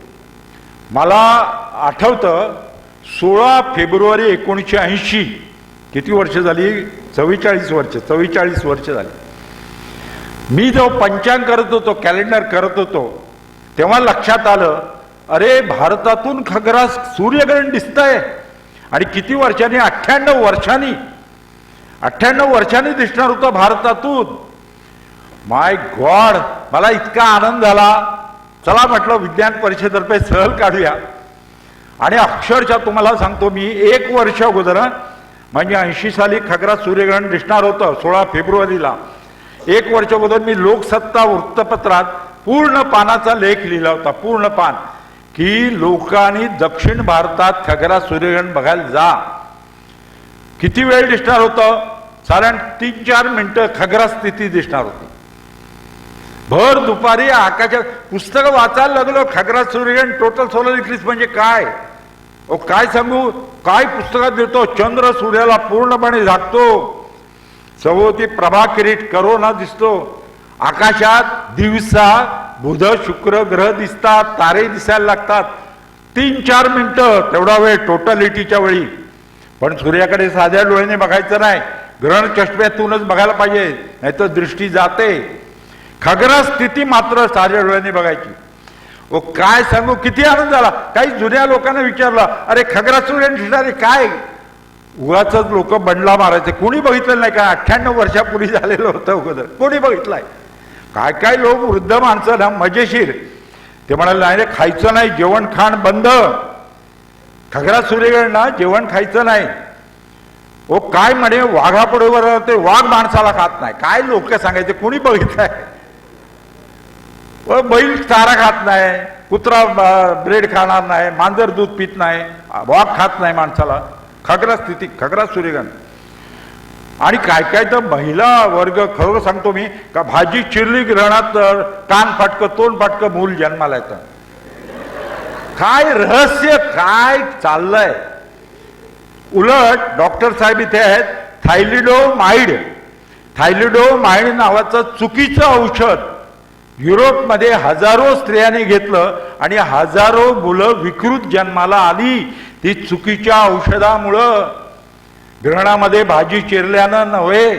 मला आठवतं 16 फेब्रुवारी 1980, किती वर्ष झाली? 44 वर्ष झाली. मी जो पंचांग करत होतो, कॅलेंडर करत होतो, तेव्हा लक्षात आलं, अरे भारतातून खग्रास सूर्यग्रहण दिसतंय. आणि किती वर्षांनी? 98 वर्षांनी दिसणार होतं भारतातून. माय गॉड, मला इतका आनंद झाला. चला म्हटलं विज्ञान परिषदेतर्फे सहल काढूया. आणि अक्षरशः तुम्हाला सांगतो, मी 1 वर्ष अगोदर, म्हणजे 80 साली खग्रास सूर्यग्रहण दिसणार होतं 16 फेब्रुवारीला. 1 वर्ष अगोदर मी लोकसत्ता वृत्तपत्रात पूर्ण पानाचा लेख लिहिला होता, पूर्ण पान, की लोकांनी दक्षिण भारतात खग्रास सूर्यग्रहण बघायला जा. किती वेळ दिसणार होतं? साधारण 3-4 मिनिटं खग्रास स्थिती दिसणार होती. भर दुपारी आकाशात पुस्तकं वाचायला लागलो. खग्रास सूर्यग्रहण, टोटल सोलर इक्लिप्स म्हणजे काय? काय सांगू, काय पुस्तकात देतो. चंद्र सूर्याला पूर्णपणे झाकतो, सभोवती प्रभा किरीट करोना दिसतो. आकाशात दिवसा बुध शुक्र ग्रह दिसतात, तारे दिसायला लागतात. 3-4 मिनिटं तेवढा वेळ टोटलिटीच्या वेळी. पण सूर्याकडे साध्या डोळ्याने बघायचं नाही, ग्रहण चष्म्यातूनच बघायला पाहिजे, नाहीतर दृष्टी जाते. खग्रास स्थिती मात्र साध्या डोळ्याने बघायची. काय सांगू, किती आनंद झाला. काही जुन्या लोकांना विचारलं, अरे खग्रास सूर्यग्रहण दिसणारे काय? उगाच लोक बंडला मारायचे. कोणी बघितलं नाही काय? 98 वर्षापूर्वी झालेलं होतं अगोदर, कोणी बघितलंय? काय लोक वृद्ध माणसं ना मजेशीर, ते म्हणाले नाही रे, खायचं नाही, जेवण खाण बंद. खग्रास सूर्यग्रहण ना, जेवण खायचं नाही. काय म्हणे, वाघापुढेवर ते वाघ माणसाला खात नाही. काय लोक सांगायचे, कोणी बघितलंय? बैल चारा खात नाही, कुत्रा ब्रेड खाणार नाही, मांजर दूध पित नाही, वाघ खात नाही माणसाला. खग्रास स्थिती, खग्रास सूर्यग्रहण. आणि काय तर महिला वर्ग, खरं सांगतो मी, का भाजी चिरली ग्रहणात तर कान फाटकं तोंड फाटकं मूल जन्माला येतं. काय रहस्य, काय चाललंय? उलट डॉक्टर साहेब इथे आहेत, थायलिडोमाइड नावाचं चुकीचं औषध युरोपमध्ये हजारो स्त्रियांनी घेतलं आणि हजारो मुलं विकृत जन्माला आली. ती चुकीच्या औषधामुळं. ग्रहणामध्ये भाजी चिरल्यानं नव्हे,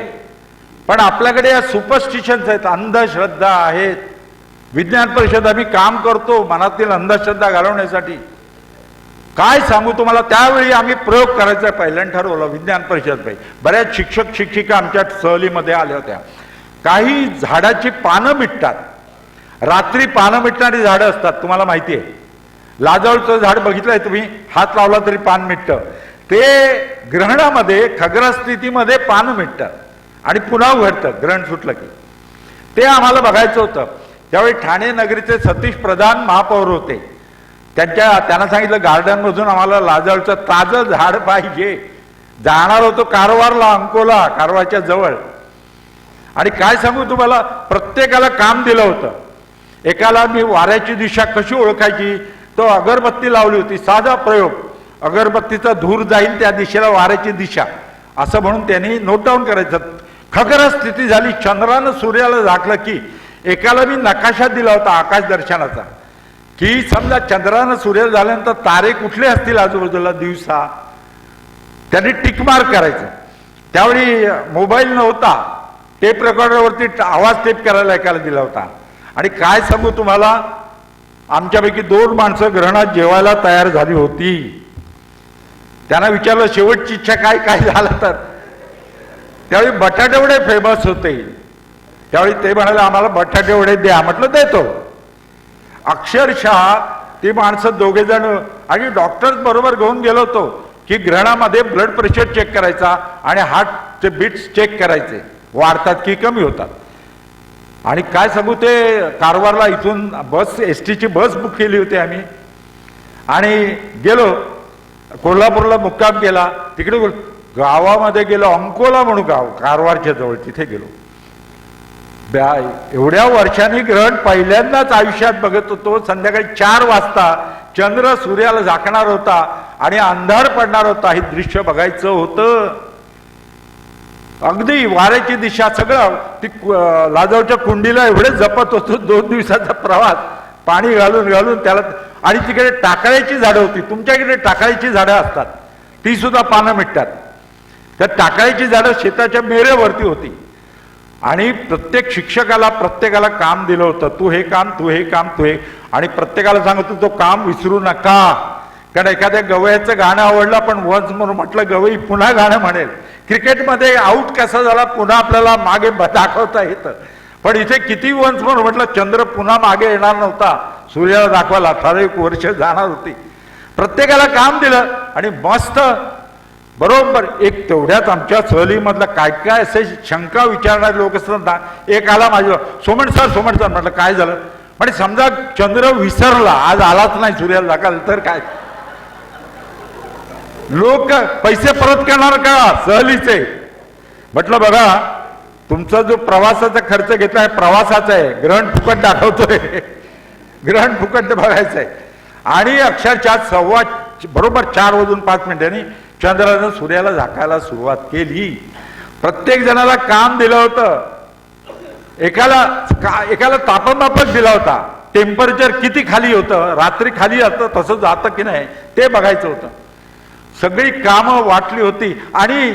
पण आपल्याकडे या सुपरस्टिशन्स आहेत, अंधश्रद्धा आहेत. विज्ञान परिषद आम्ही काम करतो मनातील अंधश्रद्धा घालवण्यासाठी. काय सांगू तुम्हाला, त्यावेळी आम्ही प्रयोग करायचा पहिल्यांदा ठरवलं विज्ञान परिषद. बऱ्याच शिक्षक शिक्षिका आमच्या सहलीमध्ये आल्या होत्या. काही झाडाची पानं मिटतात, रात्री पानं मिटणारी झाडं असतात, तुम्हाला माहिती आहे. लाजाळूचं झाड बघितलंय तुम्ही, हात लावला तरी पान मिटतं. ते ग्रहणामध्ये खग्रास स्थितीमध्ये पानं मिटतात आणि पुन्हा उघडतं ग्रहण सुटलं की. ते आम्हाला बघायचं होतं. त्यावेळी ठाणे नगरीचे सतीश प्रधान महापौर होते. त्यांना सांगितलं गार्डनमधून आम्हाला लाजाळूचं ताजं झाड पाहिजे. जाणार होतो कारवारला, अंकोला, कारवारच्या जवळ. आणि काय सांगू तुम्हाला, प्रत्येकाला काम दिलं होतं. एकाला मी वाऱ्याची दिशा कशी ओळखायची, तो अगरबत्ती लावली होती, साधा प्रयोग. अगरबत्तीचा धूर जाईल त्या दिशेला वाऱ्याची दिशा, असं म्हणून त्यांनी नोट डाऊन करायचं. खग्रास स्थिती झाली, चंद्रानं सूर्याला झाकलं की. एकाला मी नकाशा दिला होता आकाश दर्शनाचा, की समजा चंद्रानं सूर्य झाल्यानंतर तारे कुठले असतील आजूबाजूला दिवसा, त्यांनी टिकमार्क करायचं. त्यावेळी मोबाईल नव्हता, टेप रेकॉर्डरवरती आवाज टेप करायला एकाला दिला होता. आणि काय सांगू तुम्हाला, आमच्यापैकी 2 माणसं ग्रहणात जेवायला तयार झाली होती. त्यांना विचारलं शेवटची इच्छा काय झालं तर. त्यावेळी बटाटे वडे फेमस होते. त्यावेळी ते म्हणाले आम्हाला बटाटे वडे द्या. म्हटलं देतो. अक्षरशः ती माणसं 2 जण आणि डॉक्टर बरोबर घेऊन गेलो होतो, की ग्रहणामध्ये ब्लड प्रेशर चेक करायचा आणि हार्ट चे बिट्स चेक करायचे, वाढतात की कमी होतात. आणि काय सांगू, ते कारवारला इथून बस एसटीची बस बुक केली होती आम्ही आणि गेलो कोल्हापूरला मुक्काम केला. तिकडे गावामध्ये गेलो, अंकोला म्हणून गाव कारवारच्या जवळ, तिथे गेलो. एवढ्या वर्षांनी ग्रहण पहिल्यांदाच आयुष्यात बघत होतो. संध्याकाळी 4 वाजता चंद्र सूर्याला झाकणार होता आणि अंधार पडणार होता. हे दृश्य बघायचं होतं. अगदी वाऱ्याची दिशा सगळं. ती लाजवच्या कुंडीला एवढे जपत होतो. 2 दिवसाचा प्रवास पाणी घालून घालून त्याला. आणि तिकडे टाकळ्याची झाडं होती. तुमच्याकडे टाकळ्याची झाडं असतात, ती सुद्धा पानं मिटतात. त्या टाकळ्याची झाडं शेताच्या मेरेवरती होती. आणि प्रत्येक शिक्षकाला प्रत्येकाला काम दिलं होतं, तू हे काम, तू हे काम, तू हे. आणि प्रत्येकाला सांगतो तो काम विसरू नका. कारण एखाद्या गवयाचं गाणं आवडलं, पण वन्स म्हणून म्हटलं गवई पुन्हा गाणं म्हणेल. क्रिकेटमध्ये आऊट कसा झाला पुन्हा आपल्याला मागे दाखवता येतं. पण इथे किती वन्स म्हणून म्हटलं, चंद्र पुन्हा मागे येणार नव्हता, सूर्याला दाखवायला ठराविक वर्ष जाणार होती. प्रत्येकाला काम दिलं आणि मस्त बरोबर. एक तेवढ्यात आमच्या सहलीमधला काय काय असे शंका विचारणारे लोक असतात ना. एक आला माझ्या, सोमण सर म्हटलं काय झालं. म्हणजे समजा चंद्र विसरला, आज आलाच नाही सूर्याला दाखवायला, तर काय लोक पैसे परत करणार का सहलीचे. म्हटलं बघा, तुमचा जो प्रवासाचा खर्च घेतला आहे प्रवासाचा आहे, ग्रहण फुकट दाखवतोय, ग्रहण फुकट बघायचंय. आणि अक्षरशः बरोबर 4:05 चंद्रानं सूर्याला झाकायला सुरुवात केली. प्रत्येक जणाला काम दिलं होतं. एकाला तापमापक दिला होता, टेम्परेचर किती खाली होतं, रात्री खाली जातं तसं जातं की नाही ते बघायचं होतं. सगळी कामं वाटली होती. आणि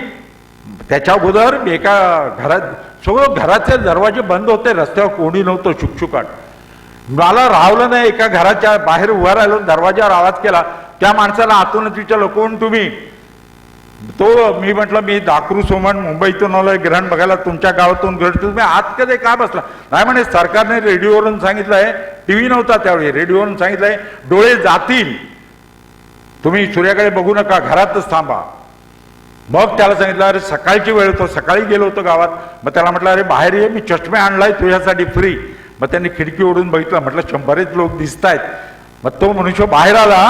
त्याच्या अगोदर एका घरात सगळं घराचे दरवाजे बंद होते, रस्त्यावर कोणी नव्हतं, शुकशुकाट. मला राहवलं नाही. एका घराच्या बाहेर उभा राहिलो, दरवाजावर आवाज केला. त्या माणसाला आतूनच विचारलं, कोण तुम्ही. तो मी म्हटलं, मी दाकरू सोमण, मुंबईतून आलोय ग्रहण बघायला, तुमच्या गावातून ग्रहण. तुम्ही आत कधी का बसला. नाही म्हणे, सरकारने रेडिओवरून सांगितलंय, टीव्ही नव्हता त्यावेळी, रेडिओवरून सांगितलंय डोळे जातील, तुम्ही सूर्याकडे बघू नका, घरातच थांबा. मग त्याला सांगितलं, अरे सकाळची वेळ होतो, सकाळी गेलो होतो गावात. मग त्याला म्हटलं, अरे बाहेर ये, मी चष्मे आणलाय तुझ्यासाठी फ्री. मग त्यांनी खिडकी ओढून बघितलं. म्हटलं 100 लोक दिसत आहेत. मग तो मनुष्य बाहेर आला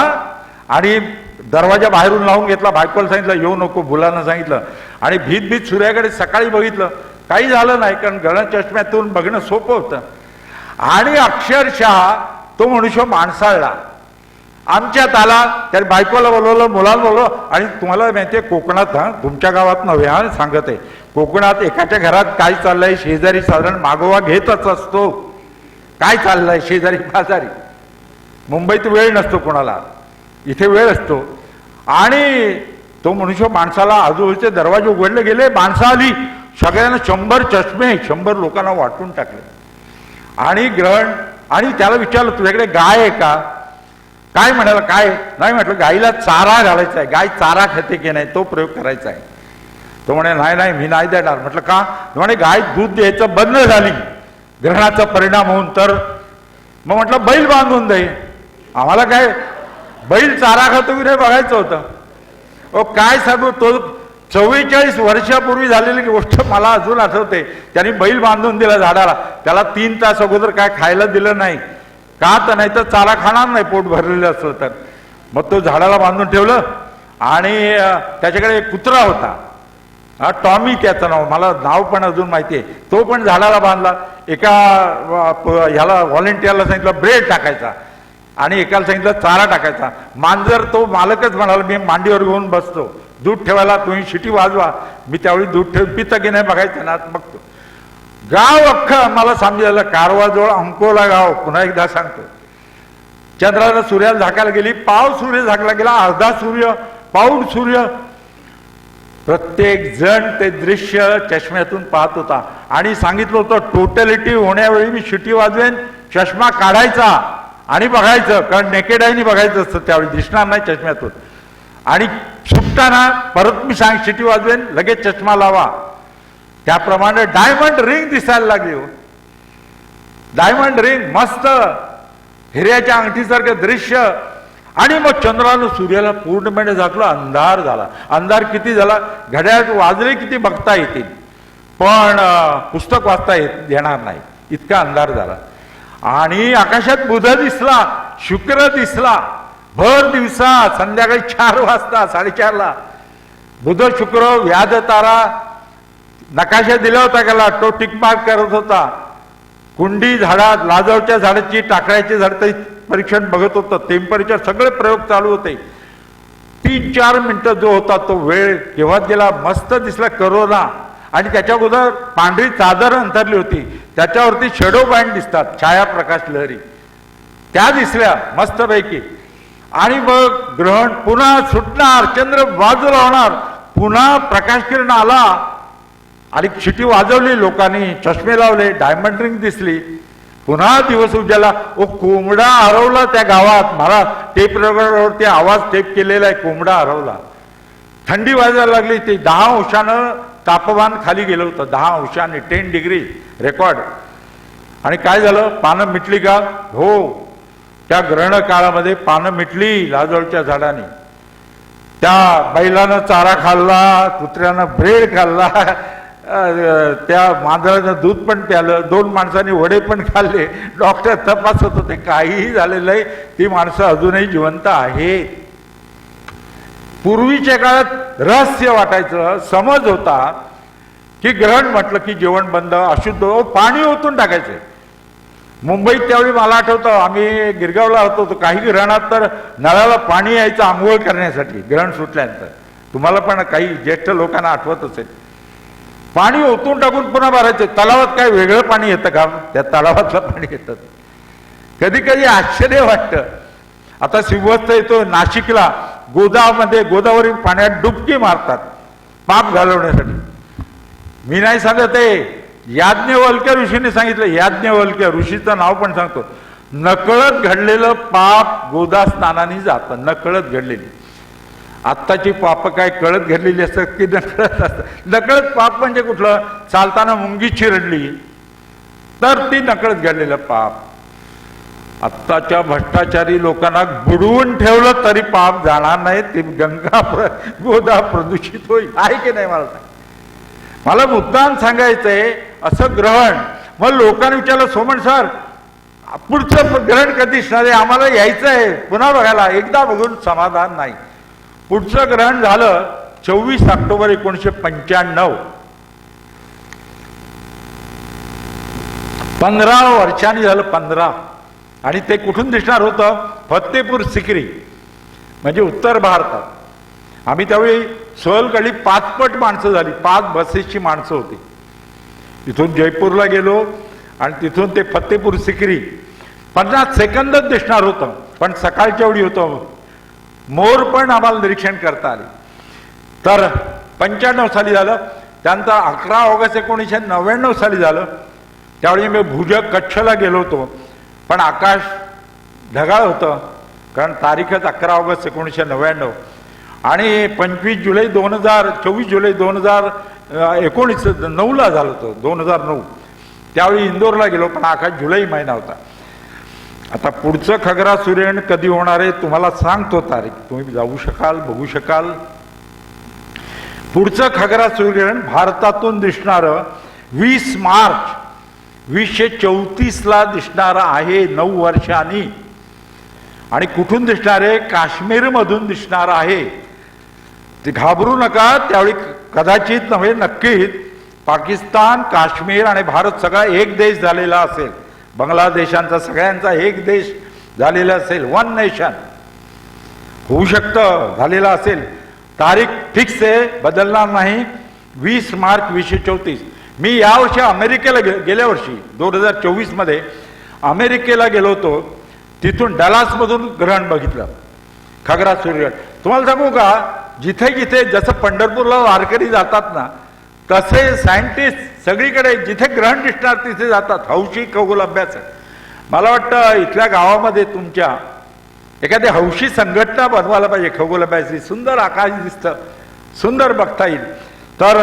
आणि दरवाजा बाहेरून लावून घेतला. बायकोला सांगितलं येऊ नको, मुलांना सांगितलं. आणि भीत सूर्याकडे सकाळी बघितलं, काही झालं नाही, कारण गळ चष्म्यातून बघणं सोपं होतं. आणि अक्षरशः तो मनुष्य माणसाळला, आमच्यात आला. त्याने बायकोला बोलवलं, मुलाला बोलवलं. आणि तुम्हाला माहितीये कोकणात, तुमच्या गावात नव्हे, सांगत आहे, कोकणात एकाच्या घरात काय चाललंय शेजारी साधारण मागोवा घेतच असतो. काय चाललंय शेजारी पाजारी. मुंबईत वेळ नसतो कोणाला, इथे वेळ असतो. आणि तो मनुष्य माणसाला, आजूबाजूचे दरवाजे उघडले गेले, माणसं आली, सगळ्यांना 100 चष्मे 100 लोकांना वाटून टाकले. आणि ग्रहण. आणि त्याला विचारलं, तुझ्याकडे गाय आहे का. काय म्हणाला, काय नाही. म्हटलं गाईला चारा घालायचा आहे, गाय चारा खाते की नाही तो प्रयोग करायचा आहे. तो म्हणे नाही मी नाही देणार. म्हटलं का. म्हणे गाय दूध द्यायचं बंद झाली ग्रहणाचा परिणाम होऊन तर. मग म्हटलं बैल बांधून दे. आम्हाला काय बैल चारा खातो की नाही बघायचं होतं. काय सांगू, तो 44 वर्षापूर्वी झालेली गोष्ट मला अजून आठवते. त्यांनी बैल बांधून दिला झाडाला. त्याला 3 तास अगोदर काय खायला दिलं नाही, का तर नाही तर चारा खाणार नाही पोट भरलेलं असलं तर. मग तो झाडाला बांधून ठेवलं. आणि त्याच्याकडे एक कुत्रा होता, टॉमी त्याचं नाव, मला नाव पण अजून माहिती आहे. तो पण झाडाला बांधला. एका ह्याला व्हॉलेंटियरला सांगितलं ब्रेड टाकायचा आणि एकाला सांगितलं चारा टाकायचा. मांजर तो मालकच म्हणाला, मी मांडीवर घेऊन बसतो, दूध ठेवायला तुम्ही शिटी वाजवा. मी त्यावेळी दूध ठेवून पितं की नाही बघायचं ना. बघतो गाव अख्खं मला समजायला, कारवाजवळ अंकोला गाव. पुन्हा एकदा सांगतो, चंद्राला सूर्याला झाकायला गेली, पाव सूर्य झाकला गेला, अर्धा सूर्य, पाऊण सूर्य. प्रत्येक जण ते दृश्य चष्म्यातून पाहत होता. आणि सांगितलं होतं टोटॅलिटी होण्यावेळी मी शिटी वाजवेन, चष्मा काढायचा आणि बघायचं, कारण नेकेड आयनी बघायचं असतं त्यावेळी, दिसणार नाही चष्म्यातून. आणि सुटताना परत मी शिटी वाजवेन, लगेच चष्मा लावा. त्याप्रमाणे डायमंड रिंग दिसायला लागली. डायमंड रिंग मस्त हिऱ्याच्या अंगठीसारखं दृश्य. आणि मग चंद्रानं सूर्याला पूर्णपणे झाकलं, अंधार झाला. अंधार किती झाला, घड्याळ वाजले किती बघता येतील, पण पुस्तक वाचता येणार नाही, इतका अंधार झाला. आणि आकाशात बुध दिसला, शुक्र दिसला, भर दिवसा संध्याकाळी 4 वाजता 4:30ला बुध शुक्र व्याध तारा नकाशा दिला होता त्याला, तो टिकमार्क करत होता. कुंडी झाडात, लाजवच्या झाडाची, टाकळ्याची झाड परीक्षण बघत होतं, टेम्परेचर सगळे प्रयोग चालू होते. 3-4 मिनिटं जो होता तो वेळ केव्हा गेला. मस्त दिसला करोना. आणि त्याच्या अगोदर पांढरी चादर अंथरली होती, त्याच्यावरती शेडो पॉइंट दिसतात, छायाप्रकाश लहरी त्या दिसल्या मस्तपैकी. आणि मग ग्रहण पुन्हा सुटणार, चंद्र बाजूला होणार, पुन्हा प्रकाश किरण आला आणि शिटी वाजवली, लोकांनी चष्मे लावले, डायमंड रिंग दिसली, पुन्हा दिवस उजाला. ओ कोंबडा हरवला त्या गावात. मला टेप रेकॉर्डरवरती आवाज टेप केलेला आहे, कोंबडा हरवला. थंडी वाजायला लागली, ते 10 अंशानं तापमान खाली गेलं होतं, 10 अंशाने 10 डिग्री रेकॉर्ड. आणि काय झालं, पानं मिटली का? हो, त्या ग्रहण काळामध्ये पानं मिटली लाजवळच्या झाडाने. त्या बैलानं चारा खाल्ला, कुत्र्यानं ब्रेड खाल्ला, त्या मांजरानं दूध पण प्यालं, 2 माणसांनी वडे पण खाल्ले. डॉक्टर तपासत होते, काहीही झालेलं नाही, ती माणसं अजूनही जिवंत आहेत. पूर्वीच्या काळात रहस्य वाटायचं, समज होता की ग्रहण म्हटलं की जेवण बंद, अशुद्ध, पाणी ओतून टाकायचं. मुंबईत त्यावेळी मला आठवतं, आम्ही गिरगावला होतो, काही ग्रहणात तर नळाला पाणी यायचं आंघोळ करण्यासाठी ग्रहण सुटल्यानंतर. तुम्हाला पण काही ज्येष्ठ लोकांना आठवत असेल. पाणी ओतून टाकून पुन्हा भरायचं. तलावात काय वेगळं पाणी येतं का? त्या तलावातलं पाणी येतं. कधी कधी आश्चर्य वाटतं. आता सिंहस्थ येतो नाशिकला, गोदावरी पाण्यात डुबकी मारतात पाप घालवण्यासाठी. मी नाही सांगत आहे, याज्ञवल्क्य ऋषीने सांगितलं. याज्ञवल्क्य ऋषीचं नाव पण सांगतो. नकळत घडलेलं पाप गोदा स्नानाने जातं, नकळत घडलेली. आत्ताची पाप काय कळत घडलेली असतात की नकळत असतात? नकळत पाप म्हणजे कुठलं? चालताना मुंगी चिरडली तर ती नकळत घडलेलं पाप. आत्ताच्या भ्रष्टाचारी लोकांना बुडवून ठेवलं तरी पाप जाणार नाही, ते गोदा प्रदूषित होईल. आहे की नाही? मला मुद्दाम सांगायचंय, असं ग्रहण. मग लोकांनी विचारलं, सोमन सर पुढचं ग्रहण कधी दिसणार आहे? आम्हाला यायचं आहे पुन्हा बघायला. एकदा बघून समाधान नाही. पुढचं ग्रहण झालं 24 ऑक्टोबर 1995. 15 वर्षांनी झालं, 15. आणि ते कुठून दिसणार होतं? फतेपूर सिक्री, म्हणजे उत्तर भारतात. आम्ही त्यावेळी सहलकडली 5 पट माणसं झाली, 5 बसेसची माणसं होती. तिथून जयपूरला गेलो आणि तिथून ते फतेपूर सिक्री 50 सेकंदच दिसणार होतं, पण सकाळच्या वेळी होतं. मोर पण आम्हाला निरीक्षण करता आले. तर 95 साली झालं. त्यानंतर 11 ऑगस्ट 1999 साली झालं. त्यावेळी मी भुजक कच्छला गेलो होतो, पण आकाश ढगाळ होतं, कारण तारीखच 11 ऑगस्ट 1999. आणि 24 जुलै 2019 झालं होतं, 2009. त्यावेळी इंदोरला गेलो, पण आकाश जुलै महिना होता. आता पुढचं खगरा सूर्यग्रहण कधी होणार आहे तुम्हाला सांगतो तारीख, तुम्ही जाऊ शकाल, बघू शकाल. पुढचं खगरा सूर्यग्रहण भारतातून दिसणारं 20 मार्च 2034ला दिसणार आहे, 9 वर्षांनी. आणि कुठून दिसणार आहे? काश्मीरमधून दिसणार आहे. ते घाबरू नका. त्यावेळी कदाचित नव्हे, नक्कीच पाकिस्तान, काश्मीर आणि भारत सगळा एक देश झालेला असेल. बांगलादेशांचा सगळ्यांचा एक देश झालेला असेल, 1 नेशन होऊ शकतं, झालेला असेल. तारीख फिक्स आहे, बदलणार नाही. 20 मार्च 2034. मी यावर्षी अमेरिकेला गेल्या वर्षी 2024 मध्ये अमेरिकेला गेलो होतो. तिथून डलासमधून ग्रहण बघितलं, खगरा सूर्यग्रहण. तुम्हाला सांगू का, जिथे जिथे जसं पंढरपूरला वारकरी जातात ना, तसे सायंटिस्ट सगळीकडे जिथे ग्रहण दिसणार तिथे जातात. हौशी खगोल अभ्यास. मला वाटतं इथल्या गावामध्ये तुमच्या एखादी हौशी संघटना बनवायला पाहिजे. खगोल अभ्यास, सुंदर आकाश दिसतं, सुंदर बघता येईल. तर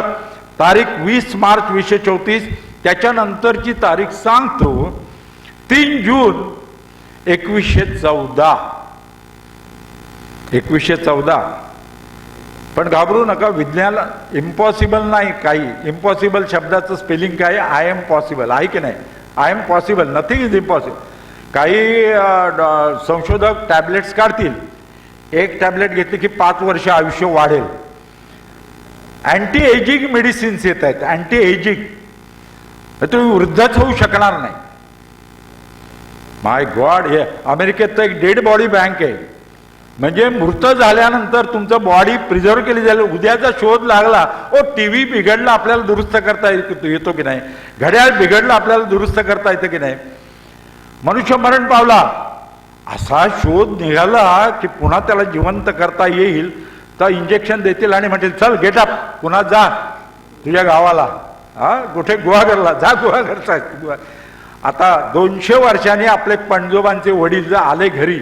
तारीख 20 मार्च 2034. त्याच्यानंतरची तारीख सांगतो, 3 जून 2114. 2114. पण घाबरू नका, विज्ञान इम्पॉसिबल नाही. काही इम्पॉसिबल शब्दाचं स्पेलिंग काय? आय एम पॉसिबल आहे की नाही? I am possible, nothing is impossible. काही संशोधक टॅबलेट्स काढतील, एक टॅबलेट घेतली की 5 वर्ष आयुष्य वाढेल. अँटी एजिंग मेडिसिन्स येत आहेत, अँटी एजिंग. तुम्ही वृद्धच होऊ शकणार नाही. माय गॉड, हे अमेरिकेत तर एक डेड बॉडी बँक आहे. म्हणजे मृत झाल्यानंतर तुमचं बॉडी प्रिझर्व केली जाईल. उद्याचा शोध लागला, ओ टीव्ही बिघडला आपल्याला दुरुस्त करता येतो की नाही, घड्याळ बिघडलं आपल्याला दुरुस्त करता येतं की नाही, मनुष्य मरण पावला, असा शोध निघाला की पुन्हा त्याला जिवंत करता येईल, तर इंजेक्शन देतील आणि म्हणतील चल गेट अप, पुन्हा जा तुझ्या गावाला, कुठे गुहागरला जा, गुहागरचा. आता 200 वर्षांनी आपले पणजोबांचे वडील जर आले घरी,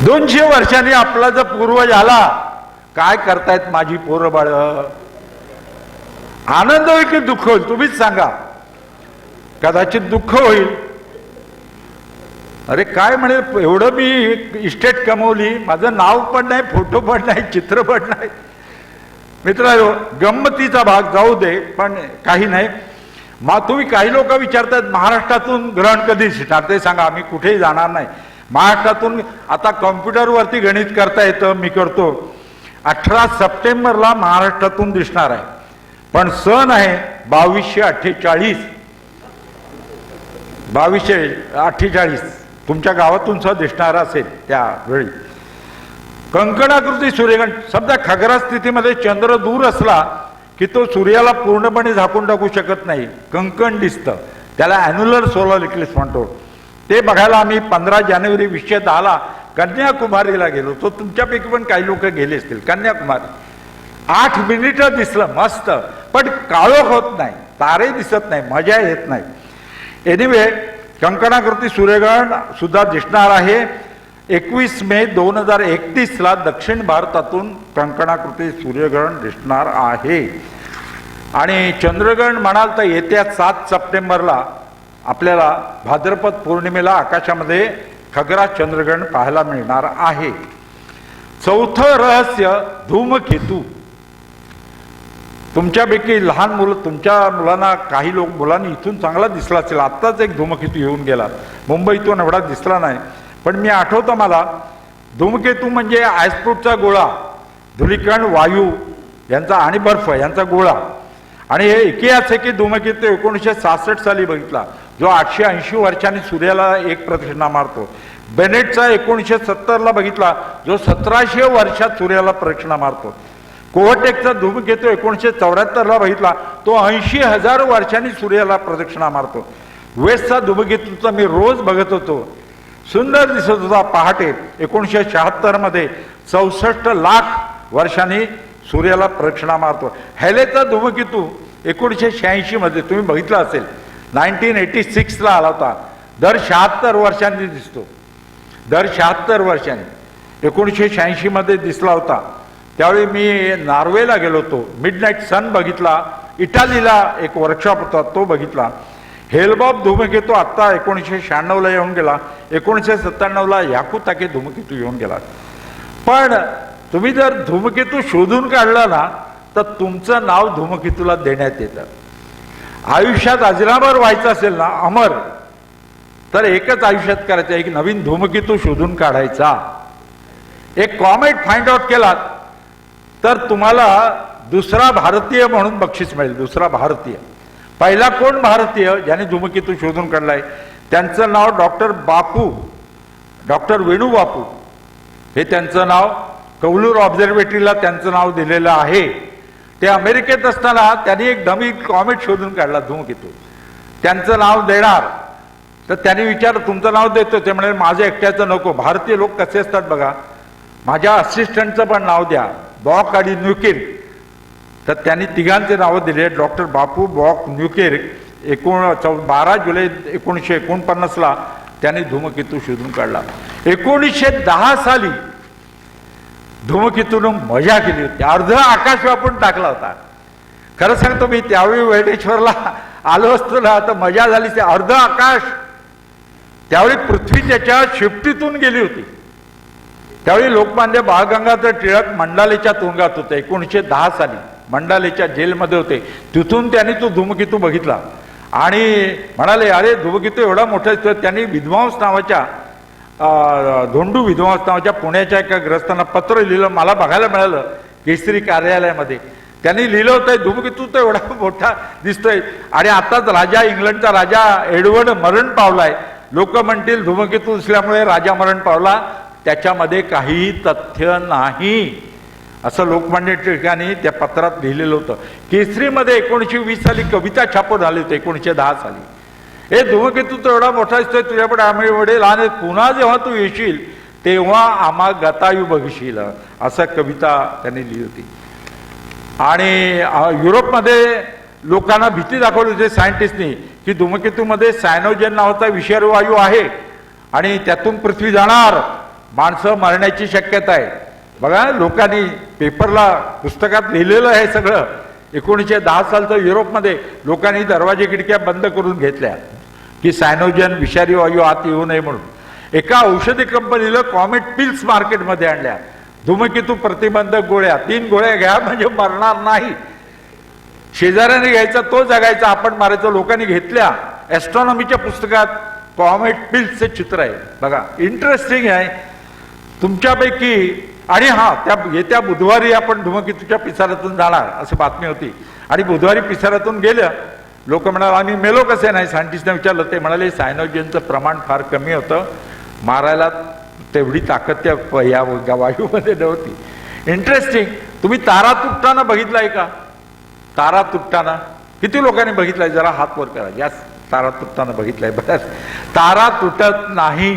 200 वर्षांनी आपला जर पूर्वज आला, काय करतायत माझी पोरं बाळ, आनंद होईल की दुःख होईल? तुम्हीच सांगा. कदाचित दुःख होईल. अरे काय म्हणे, एवढं मी इस्टेट कमवली, माझं नाव पण नाही, फोटो पण नाही, चित्र पण नाही. मित्रांनो, गंमतीचा भाग जाऊ दे, पण काही नाही. मग तुम्ही काही लोक विचारतात महाराष्ट्रातून ग्रहण कधी दिसणार, ते सांगा. आम्ही कुठेही जाणार नाही. महाराष्ट्रातून आता कॉम्प्युटरवरती गणित करता येतं, मी करतो. 18 सप्टेंबरला महाराष्ट्रातून दिसणार आहे. पण सण आहे 2248. 2248 तुमच्या गावातून सुद्धा दिसणार असेल त्यावेळी. कंकणाकृती सूर्यग्रहण. समजा खगरा स्थितीमध्ये चंद्र दूर असला की तो सूर्याला पूर्णपणे झाकून टाकू शकत नाही, कंकण दिसतं, त्याला ॲन्युलर सोलर इक्लिप्स म्हणतो. ते बघायला आम्ही 15 जानेवारी 2010ला कन्याकुमारीला गेलो. तो तुमच्यापैकी पण काही लोक गेले असतील. कन्याकुमारी 8 मिनिटं दिसलं, मस्त, पण काळोख होत नाही, तारे दिसत नाही, मजा येत नाही. एनिवे, कंकणाकृती सूर्यग्रहण सुद्धा दिसणार आहे. 21 मे 2031ला दक्षिण भारतातून कंकणाकृती सूर्यग्रहण दिसणार आहे. आणि चंद्रग्रहण म्हणाल तर येत्या 7 सप्टेंबरला आपल्याला भाद्रपद पौर्णिमेला आकाशामध्ये खगरा चंद्रग्रहण पाहायला मिळणार आहे. चौथं रहस्य, धूमकेतू. तुमच्यापैकी लहान मुलं, तुमच्या मुलांना, काही मुलांनी इथून चांगला दिसला असेल. आत्ताच एक धूमकेतू येऊन गेला, मुंबईतून एवढा दिसला नाही, पण मी आठवतं मला. धूमकेतू म्हणजे आयस्फोटचा गोळा, धुलीकण वायू यांचा आणि बर्फ यांचा गोळा. आणि हे इतिहास आहे की धूमकेतू 1966 साली बघितला, जो 880 वर्षांनी सूर्याला एक प्रदक्षिणा मारतो. बेनेटचा 1970ला बघितला, जो 1700 वर्षात सूर्याला प्रदक्षिणा मारतो. कोहटेकचा धूमकेतू 1974ला बघितला, तो 80,000 वर्षांनी सूर्याला प्रदक्षिणा मारतो. वेस्टचा धूमकेतूचा मी रोज बघत होतो, सुंदर दिसत होता. पहाटे 1976 64 लाख वर्षांनी सूर्याला प्रदक्षिणा मारतो. हेलेचा धूमकेतू 1986 तुम्ही बघितला असेल, 1986ला आला होता. दर 76 वर्षांनी दिसतो, दर 76 वर्षांनी. 1986 दिसला होता. त्यावेळी मी नॉर्वेला गेलो होतो, मिडनाईट सन बघितला. इटालीला एक वर्कशॉप होता, तो बघितला. हेलबॉब धूमकेतू आत्ता 1996ला येऊन गेला. 1997ला याकुताके धूमकेतू येऊन गेला. पण तुम्ही जर धूमकेतू शोधून काढला ना, तर तुमचं नाव धूमकेतूला देण्यात येतं. आयुष्यात अजरामर व्हायचं असेल ना, अमर, तर एकच आयुष्यात करायचं, एक नवीन धूमकेतू शोधून काढायचा. एक कॉमेट फाइंड आउट केला तर तुम्हाला दुसरा भारतीय म्हणून बक्षीस मिळेल. दुसरा भारतीय. पहिला कोण भारतीय ज्याने धूमकेतू शोधून काढलाय, त्यांचं नाव डॉक्टर बापू, डॉक्टर वेणू बापू, हे त्यांचं नाव. कौलूर ऑब्झर्वेटरीला त्यांचं नाव दिलेलं आहे. ते अमेरिकेत असताना त्यांनी एक डमी कॉमेट शोधून काढला, धूमकेतू. त्यांचं नाव देणार तर त्यांनी विचारलं तुमचं नाव देतो. ते म्हणाले माझं एकट्याचं नको, भारतीय लोक कसे असतात बघा, माझ्या असिस्टंटचं पण नाव द्या, बॉक आणि न्यूकिर्क. तर त्यांनी तिघांचे नावं दिले, डॉक्टर बापू, बॉक, न्यूकिर्क. 12 जुलै 1949ला त्यांनी धूमकेतू शोधून काढला. 1910 साली धूमकेतून मजा केली होती, अर्ध आकाश व्यापून टाकला होता. खरं सांगतो मी, त्यावेळी वेळेश्वरला आलो असतो ना, तर मजा झाली. ते अर्ध आकाश त्यावेळी पृथ्वी त्याच्या शिफ्टीतून गेली होती. त्यावेळी लोकमान्य बाळ गंगाधर टिळक मंडालेच्या तुरुंगात होते. 1910 साली मंडालेच्या जेलमध्ये होते. तिथून त्यांनी तो धूमकेतू बघितला आणि म्हणाले, अरे धूमकेतू एवढा मोठा दिसतोय. त्यांनी विद्वांस नावाच्या धोंडू विद्वांस नावाच्या पुण्याच्या एका ग्रस्तांना पत्र लिहिलं. मला बघायला मिळालं केसरी कार्यालयामध्ये. त्यांनी लिहिलं होतं, धूमकेतू तर एवढा मोठा दिसतोय आणि आताच राजा, इंग्लंडचा राजा एडवर्ड मरण पावलाय. लोक म्हणतील धूमकेतू दिसल्यामुळे राजा मरण पावला. त्याच्यामध्ये काही तथ्य नाही असं लोकमान्य टिळकांनी त्या पत्रात लिहिलेलं होतं. केसरीमध्ये 1920 साली कविता छापून आली होती. 1910 साली, हे धूमकेतू तर एवढा मोठा दिसतोय, तुझ्याकडे आम्ही एवढे लहान आहेत, पुन्हा जेव्हा तू येशील तेव्हा आम्हा गतायू बघशील, असं कविता त्यांनी लिहिली होती. आणि युरोपमध्ये लोकांना भीती दाखवली होती सायंटिस्टनी की धूमकेतूमध्ये सायनोजेन नावाचा विषारी वायू आहे आणि त्यातून पृथ्वी जाणार, माणसं मरण्याची शक्यता आहे. बघा, लोकांनी पेपरला पुस्तकात लिहिलेलं आहे सगळं. 1910 सालचं युरोपमध्ये लोकांनी दरवाजे खिडक्या बंद करून घेतल्या की सायनोजेन विषारी वायू आत येऊ नये म्हणून. एका औषधी कंपनीला कॉमेट पिल्स मार्केटमध्ये आणल्या. धूमकेतू प्रतिबंधक गोळ्या, 3 गोळ्या घ्या म्हणजे मरणार नाही. शेजाऱ्याने घ्यायचा तो जगायचा, आपण मारायचं. लोकांनी घेतल्या. ॲस्ट्रॉनॉमीच्या पुस्तकात कॉमेट पिल्सचे चित्र आहे. बघा, इंटरेस्टिंग आहे तुमच्यापैकी. आणि हा, त्या येत्या बुधवारी आपण धूमकेतूच्या पिसाऱ्यातून जाणार अशी बातमी होती. आणि बुधवारी पिसाऱ्यातून गेलं. लोक म्हणाले आम्ही मेलो कसे नाही. सायंटिस्टने विचारलं. ते म्हणाले सायनोजेनचं प्रमाण फार कमी होतं, मारायला तेवढी ताकद त्या या वायूमध्ये नव्हती. इंटरेस्टिंग. तुम्ही तारा तुटताना बघितलाय का? तारा तुटताना किती लोकांनी बघितलाय? जरा हात वर करा. या तारा तुटताना बघितलाय? बरं, तारा तुटत नाही.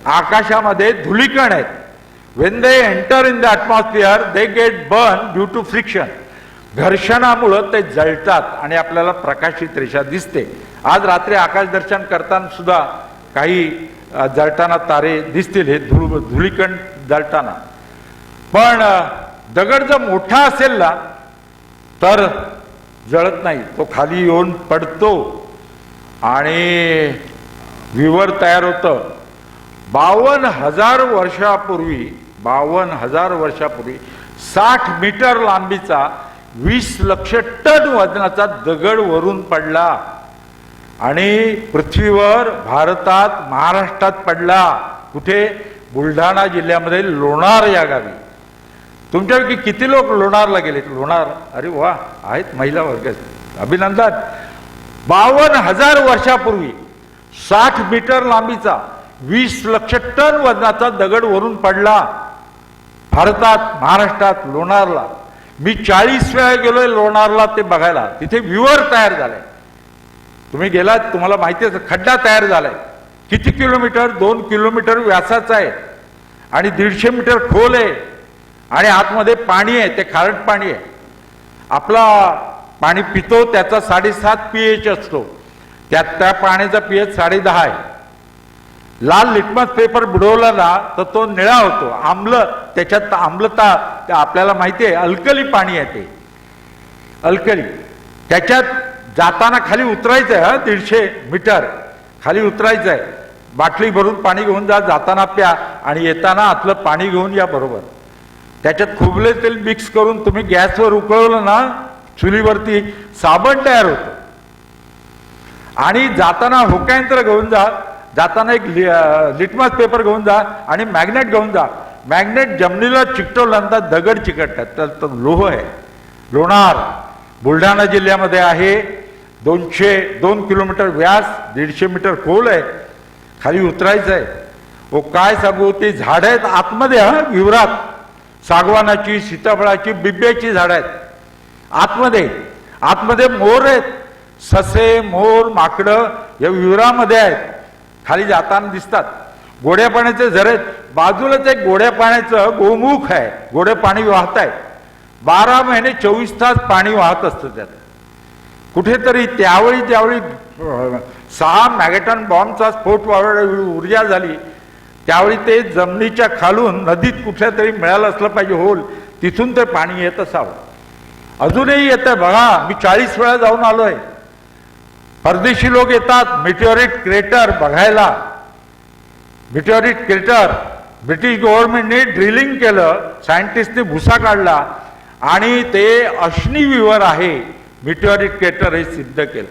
आकाशामध्ये धुलीकण आहेत. when they enter in the atmosphere they get burned due to friction. घर्षणामुळं ते जळतात आणि आपल्याला प्रकाशित रेषा दिसते. आज रात्री आकाश दर्शन करताना सुद्धा काही जळताना तारे दिसतील, हे धुलीकण जळताना. पण दगड जर मोठा असेल ना तर जळत नाही, तो खाली येऊन पडतो आणि विवर तयार होतं. 52,000 वर्षापूर्वी 60 मीटर लांबीचा 20 लक्ष टन वजनाचा दगड वरून पडला आणि पृथ्वीवर, भारतात, महाराष्ट्रात पडला. कुठे? बुलढाणा जिल्ह्यामध्ये लोणार या गावी. तुमच्यापैकी किती लोक लोणारला गेलेत? लोणार, अरे वा, आहेत महिला वर्ग, अभिनंदन. 52,000 वर्षापूर्वी 60 मीटर लांबीचा 20 लक्ष टन वजनाचा दगड वरून पडला भारतात, महाराष्ट्रात, लोणारला. मी 40 वेळा गेलोय लोणारला ते बघायला. तिथे विवर तयार झालाय. तुम्ही गेलात, तुम्हाला माहिती आहे, खड्डा तयार झालाय. किती किलोमीटर? 2 किलोमीटर व्यासाचा आहे आणि 150 मीटर खोल आहे आणि आतमध्ये पाणी आहे. ते खारट पाणी आहे. आपला पाणी पितो त्याचा 7.5 pH असतो. त्या पाण्याचा pH 10.5 आहे. लाल लिटमस पेपर बुडवला ना तर तो निळा होतो. आम्ल, त्याच्यात आम्लता, आपल्याला माहिती आहे, अल्कली पाणी आहे ते, अल्कली. त्याच्यात जाताना खाली उतरायचं आहे. 150 मीटर खाली उतरायचं आहे. बाटली भरून पाणी घेऊन जा, जाताना प्या आणि येताना आतलं पाणी घेऊन या बरोबर. त्याच्यात खोबले तेल मिक्स करून तुम्ही गॅसवर उकळवलं ना, चुलीवरती, साबण तयार होतं. आणि जाताना होकायंत्र घेऊन जा, जाताना एक लिटमस पेपर घेऊन जा आणि मॅग्नेट घेऊन जा. मॅग्नेट जमिनीला चिकटवल्यानंतर दगड चिकटतात. तर लोह आहे. लोणार बुलढाणा जिल्ह्यामध्ये आहे. 202 किलोमीटर व्यास, 150 मीटर खोल आहे. खाली उतरायचं आहे. ओ काय सांगू, ती झाडं आहेत आतमध्ये. विवरात सागवानाची, सीताफळाची, बिब्याची झाडं आहेत आतमध्ये. आतमध्ये मोर आहेत, ससे, मोर, माकडं या विवरामध्ये आहेत. खाली जाताना दिसतात. गोड्या पाण्याचे झरे. बाजूलाच एक गोड्या पाण्याचं गोमुख आहे. गोडे पाणी वाहत आहे. 12 महिने 24 तास पाणी वाहत असतं त्यात. कुठेतरी त्यावेळी 6 मॅगॅटॉन बॉम्बचा स्फोट ऊर्जा झाली, त्यावेळी ते जमिनीच्या खालून नदीत कुठल्या तरी मिळालं असलं पाहिजे होल, तिथून ते पाणी येत असावं. अजूनही येत आहे. बघा, मी 40 वेळा जाऊन आलोय. परदेशी लोक येतात मिटिओरिट क्रेटर बघायला. मिटिओरिट क्रेटर ब्रिटिश गव्हर्नमेंटने ड्रिलिंग केलं, सायंटिस्टने भुसा काढला आणि ते अश्नी विवर आहे मिटिओरिट क्रेटर हे सिद्ध केलं.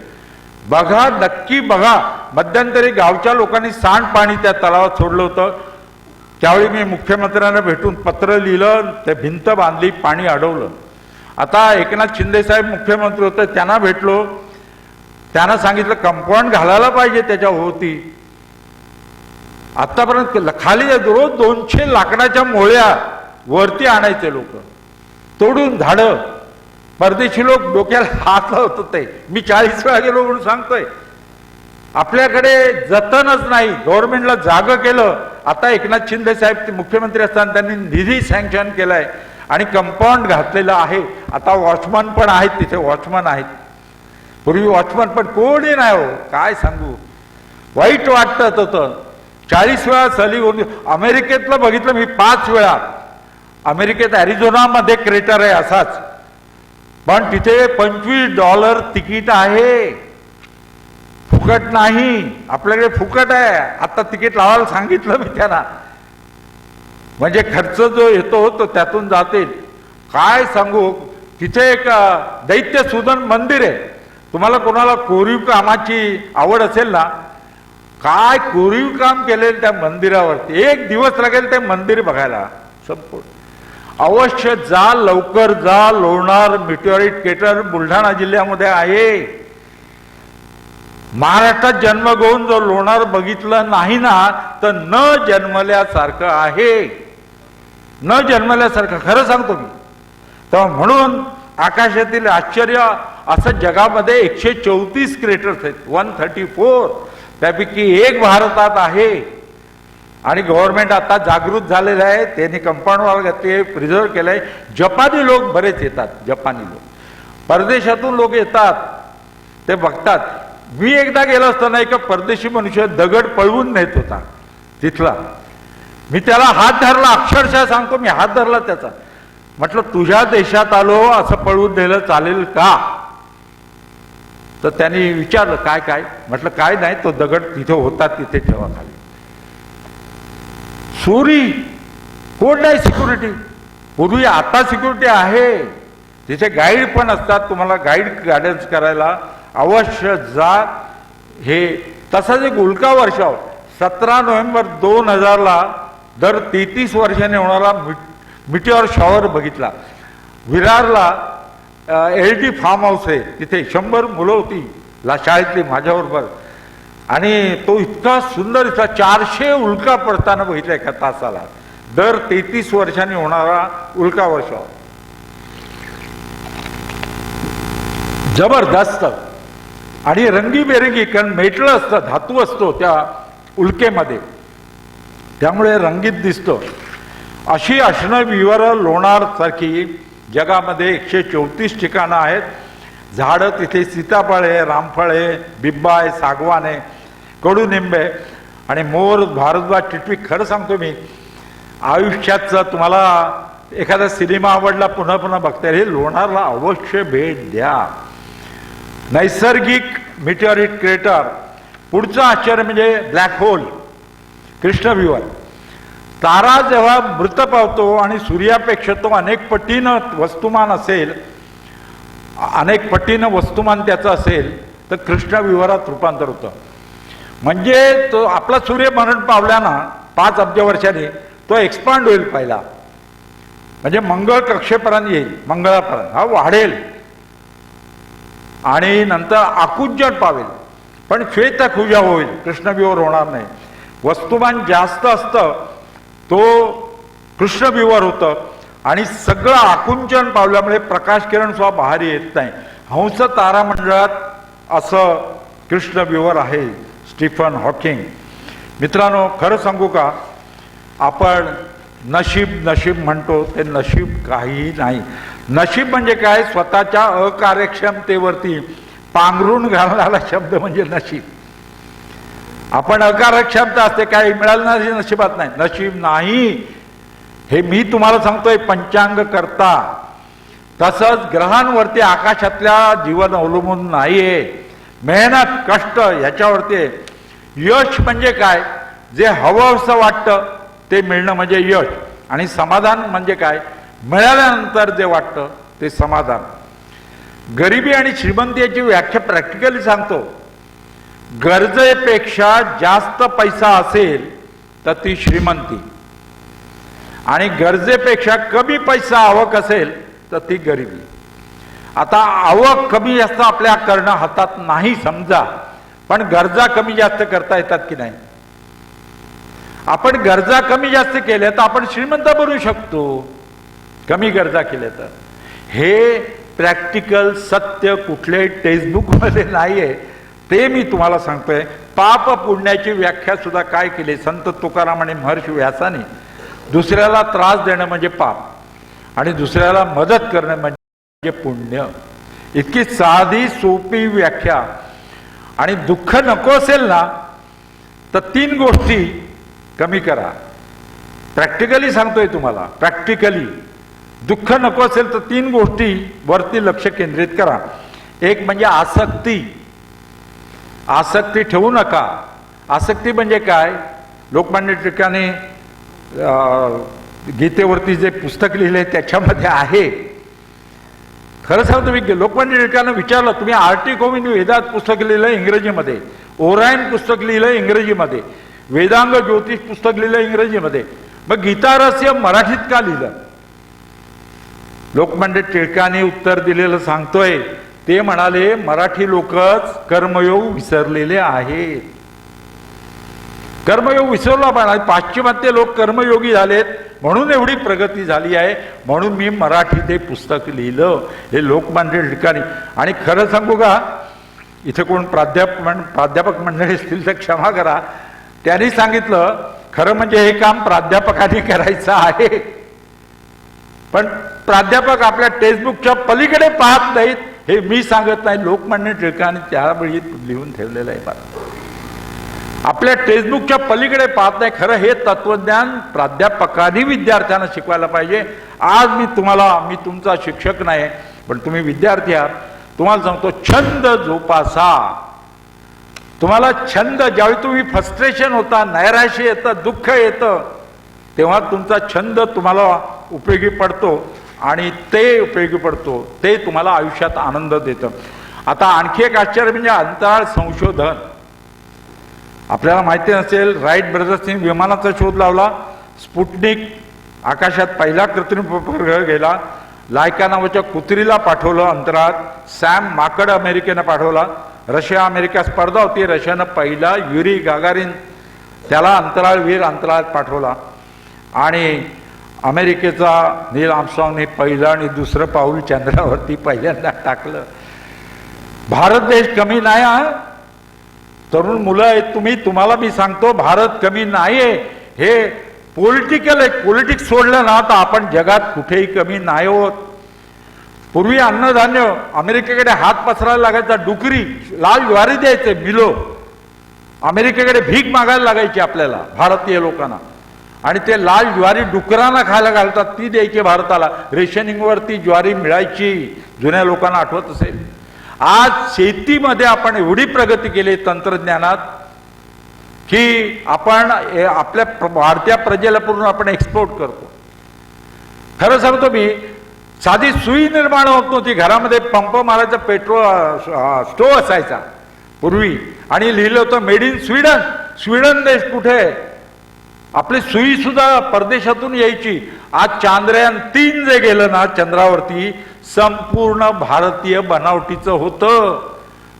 बघा, नक्की बघा. मध्यंतरी गावच्या लोकांनी सांडपाणी त्या तलावात सोडलं होतं. त्यावेळी मी मुख्यमंत्र्यांना भेटून पत्र लिहिलं, ते भिंत बांधली, पाणी अडवलं. आता एकनाथ शिंदे साहेब मुख्यमंत्री होते, त्यांना भेटलो, त्यांना सांगितलं कंपाऊंड घालायला पाहिजे त्याच्या होती. आतापर्यंत खाली रोज 200 लाकडाच्या मोळ्या वरती आणायचे लोक, तोडून झाडं. परदेशी लोक डोक्याला हात लावत होते. मी 40 वेळा गेलो म्हणून सांगतोय. आपल्याकडे जतनच नाही. गव्हर्नमेंटला जागं केलं. आता एकनाथ शिंदे साहेब ते मुख्यमंत्री असताना त्यांनी निधी सँक्शन केलाय आणि कंपाऊंड घातलेलं आहे. आता वॉचमन पण आहेत तिथे, वॉचमन आहेत. पूर्वी वॉचमन पण कोणी नाही हो. काय सांगू, वाईट वाटत होतं. 40 वेळा सहली होऊन. अमेरिकेतलं बघितलं मी 5 वेळा. अमेरिकेत अॅरिझोनामध्ये क्रेटर आहे असाच, पण तिथे $25 तिकीट आहे, फुकट नाही. आपल्याकडे फुकट आहे. आता तिकीट लावायला सांगितलं मी त्यांना, म्हणजे खर्च जो येतो तो त्यातून जातील. काय सांगू, तिथे एक दैत्य सुदन मंदिर आहे. तुम्हाला कोणाला कोरीव कामाची आवड असेल ना, काय कोरीव काम केलेलं त्या मंदिरावरती. 1 दिवस लागेल ते मंदिर बघायला संपूर्ण. अवश्य जा, लवकर जा. लोणार मिटिओरिट क्रेटर बुलढाणा जिल्ह्यामध्ये आहे. महाराष्ट्रात जन्म घेऊन जो लोणार बघितलं नाही ना, तर न जन्मल्यासारखं आहे. न जन्मल्यासारखं खरं सांगतो मी. तर म्हणून आकाशातील आश्चर्य असं जगामध्ये 134 क्रेटर्स आहेत, 134. त्यापैकी एक भारतात आहे. आणि गव्हर्नमेंट आता जागृत झालेलं आहे. त्यांनी कंपाऊंड वॉल घातली, प्रिझर्व केलंय. जपानी लोक बरेच येतात. जपानी लोक, परदेशातून लोक येतात, ते बघतात. मी एकदा गेलो असताना एका परदेशी मनुष्य दगड पळवून नेत होता तिथला. मी त्याला हात धरला, अक्षरशः सांगतो, मी हात धरला त्याचा. म्हटलं तुझ्या देशात आलो असं पळवून नेलं चालेल का? तर त्यांनी विचारलं काय काय. म्हटलं काय नाही, तो दगड तिथे होता, तिथे ठेवा खाली. चोरी कोण नाही, सिक्युरिटी. पूर्वी, आता सिक्युरिटी आहे. तिथे गाईड पण असतात, तुम्हाला गाईड गायडन्स करायला. अवश्य जा. हे तसाच एक उल्का वर्षाव 17 नोव्हेंबर 2000ला दर 33 वर्षांनी होणारा मिटिओर शॉवर बघितला. विरारला LD फार्म हाऊस आहे, तिथे 100 मुलं होती शाळेतली माझ्याबरोबर. आणि तो इतका सुंदर, इतका 400 उल्का पडताना बघितला एका तासाला. दर 33 वर्षांनी होणारा उल्का वर्षाव. जबरदस्त आणि रंगीबेरंगी, कारण मेटल असतं, धातू असतो त्या उल्केमध्ये, त्यामुळे रंगीत दिसतो. अशी अश्न विवर लोणार सारखी जगामध्ये 134 ठिकाणं आहेत. झाडं तिथे सीताफळ आहे, रामफळ आहे, बिब्बा आहे, सागवान आहे, कडुनिंबे आणि मोर, भारद्वाज, टिटवी. खरं सांगतो मी, आयुष्याचं तुम्हाला एखादा सिनेमा आवडला, पुन्हा पुन्हा बघता येईल. लोणारला अवश्य भेट द्या. नैसर्गिक मिटिओरिट क्रेटर. पुढचं आश्चर्य म्हणजे ब्लॅक होल, कृष्णविवर. तारा जेव्हा मृत पावतो आणि सूर्यापेक्षा तो अनेक पटीनं वस्तुमान असेल, अनेक पटीनं वस्तुमान त्याचं असेल, तर कृष्णविवरात रूपांतर होतं. म्हणजे तो आपला सूर्य मरण पावल्याना 5 अब्ज वर्षांनी तो एक्सपांड होईल पहिला, म्हणजे मंगळ कक्षेपर्यंत येईल, मंगळापर्यंत हा वाढेल आणि नंतर आकुंचन पावेल. पण श्वेतखुजा होईल, कृष्णविवर होणार नाही. वस्तुमान जास्त असतं तो कृष्णविवर होतं आणि सगळं आकुंचन पावल्यामुळे प्रकाश किरण सुद्धा बाहेर येत नाही. हंस तारामंडळात असं कृष्णविवर आहे. Stephen Hawking. मित्रांनो, खरं सांगू का, आपण नशीब नशीब म्हणतो, ते नशीब काहीही नाही. नशीब म्हणजे काय, स्वतःच्या अकार्यक्षमतेवरती पांघरून घालणारा शब्द म्हणजे नशीब. आपण अकार्यक्षमता असते, काही मिळालं नाही नशिबात नाही. नशीब नाही, हे मी तुम्हाला सांगतोय पंचांग करता. तसंच ग्रहांवरती आकाशातल्या जीवन अवलंबून नाहीये. मेहनत कष्ट याच्यावरती आहे. यश म्हणजे काय, जे हवं असं वाटतं ते मिळणं म्हणजे यश. आणि समाधान म्हणजे काय, मिळाल्यानंतर जे वाटतं ते समाधान. गरिबी आणि श्रीमंती याची व्याख्या प्रॅक्टिकली सांगतो. गरजेपेक्षा जास्त पैसा असेल तर ती श्रीमंती, आणि गरजेपेक्षा कमी पैसा आवक असेल तर ती गरिबी. आता आवक कमी जास्त आपल्या करणं हातात नाही समजा, पण गरजा कमी जास्त करता येतात की नाही. आपण गरजा कमी जास्त केल्या तर आपण श्रीमंत बनू शकतो, कमी गरजा केल्या तर. हे प्रॅक्टिकल सत्य कुठल्याही टेक्स्टबुकमध्ये नाहीये, ते मी तुम्हाला सांगतोय. पाप पुण्याची व्याख्या सुद्धा काय केली संत तुकाराम आणि महर्षी व्यासाने. दुसऱ्याला त्रास देणं म्हणजे पाप आणि दुसऱ्याला मदत करणं म्हणजे पुण्य. इतकी साधी सोपी व्याख्या. आणि दुःख नको असेल ना तर 3 गोष्टी कमी करा. प्रॅक्टिकली सांगतोय तुम्हाला, प्रॅक्टिकली दुःख नको असेल तर 3 गोष्टी वरती लक्ष केंद्रित करा. एक म्हणजे आसक्ती. आसक्ती ठेवू नका. आसक्ती म्हणजे काय, लोकमान्य टिळकांनी गीतेवरती जे पुस्तक लिहिले त्याच्यामध्ये आहे. खरं सांगतो, मी लोकमान्य टिळकांना विचारलं, तुम्ही आर्टिक गोविंद वेदात पुस्तक लिहिलं इंग्रजीमध्ये, ओरायन पुस्तक लिहिलं इंग्रजीमध्ये, वेदांग ज्योतिष पुस्तक लिहिलं इंग्रजीमध्ये, मग गीता रहस्य मराठीत का लिहिलं? लोकमान्य टिळकांनी उत्तर दिलेलं सांगतोय. ते म्हणाले, मराठी लोकच कर्मयोग विसरलेले आहेत. कर्मयोग विसरला, पण पाश्चिमात्य लोक कर्मयोगी झालेत म्हणून एवढी प्रगती झाली आहे, म्हणून मी मराठीत हे पुस्तक लिहिलं. हे लोकमान्य टिळकांनी. आणि खरं सांगू का, इथे कोण प्राध्यापक मंडळी असतील तर क्षमा करा, त्यांनी सांगितलं खरं म्हणजे हे काम प्राध्यापकांनी करायचं आहे, पण प्राध्यापक आपल्या टेक्स्टबुकच्या पलीकडे पाहत नाहीत. हे मी सांगत नाही, लोकमान्य टिळकांनी त्यावेळी लिहून ठेवलेलं आहे. आपल्या टेक्स्टबुकच्या पलीकडे पाहत नाही. खरं हे तत्वज्ञान प्राध्यापकांनी विद्यार्थ्यांना शिकवायला पाहिजे. आज मी तुमचा शिक्षक नाही, पण तुम्ही विद्यार्थी आहात. तुम्हाला सांगतो, छंद जोपासा. तुम्हाला छंद, ज्यावेळी तुम्ही फ्रस्ट्रेशन होता, नैराश्य येतं, दुःख येतं, तेव्हा तुमचा छंद तुम्हाला उपयोगी पडतो आणि ते उपयोगी पडतो, ते तुम्हाला आयुष्यात आनंद देतं. आता आणखी एक आश्चर्य म्हणजे अंतराळ संशोधन. आपल्याला माहिती नसेल, राईट ब्रदर्सनी विमानाचा शोध लावला. स्पुटनिक आकाशात पहिला कृत्रिम उपग्रह गेला. लायका नावाच्या कुत्रीला पाठवलं अंतराळात. सॅम माकड अमेरिकेनं पाठवला. रशिया अमेरिका स्पर्धा होती. रशियानं पहिला युरी गागारिन त्याला अंतराळवीर अंतराळात पाठवला. आणि अमेरिकेचा नील आर्मस्ट्रॉंगने पहिलं आणि दुसरं पाऊल चंद्रावरती पहिल्यांदा टाकलं. भारत देश कमी नाही हा. तरुण मुलं आहेत तुम्हाला मी सांगतो, भारत कमी नाहीये. हे पॉलिटिकल आहे. पॉलिटिक्स सोडलं ना तर आपण जगात कुठेही कमी नाही होत. पूर्वी अन्नधान्य अमेरिकेकडे हात पसरायला लागायचा. डुकरी, लाल ज्वारी द्यायचे मिलो. अमेरिकेकडे भीक मागायला लागायची आपल्याला भारतीय लोकांना, आणि ते लाल ज्वारी डुकरांना खायला घालतात, ती द्यायची भारताला. रेशनिंगवरती ज्वारी मिळायची, जुन्या लोकांना आठवत असेल. आज शेतीमध्ये आपण एवढी प्रगती केली तंत्रज्ञानात की आपण आपल्या भारतीय प्रजेला पूर्ण आपण एक्सपोर्ट करतो. खरं सांगतो मी, साधी सुई निर्माण होत नव्हती. घरामध्ये पंप मारायचा पेट्रोल स्टोव्ह असायचा पूर्वी, आणि लिहिलं होतं मेड इन स्वीडन. स्वीडन देश कुठे? आपली सुई सुद्धा परदेशातून यायची. आज चांद्रयान 3 जे गेलं ना चंद्रावरती, संपूर्ण भारतीय बनावटीचं होतं.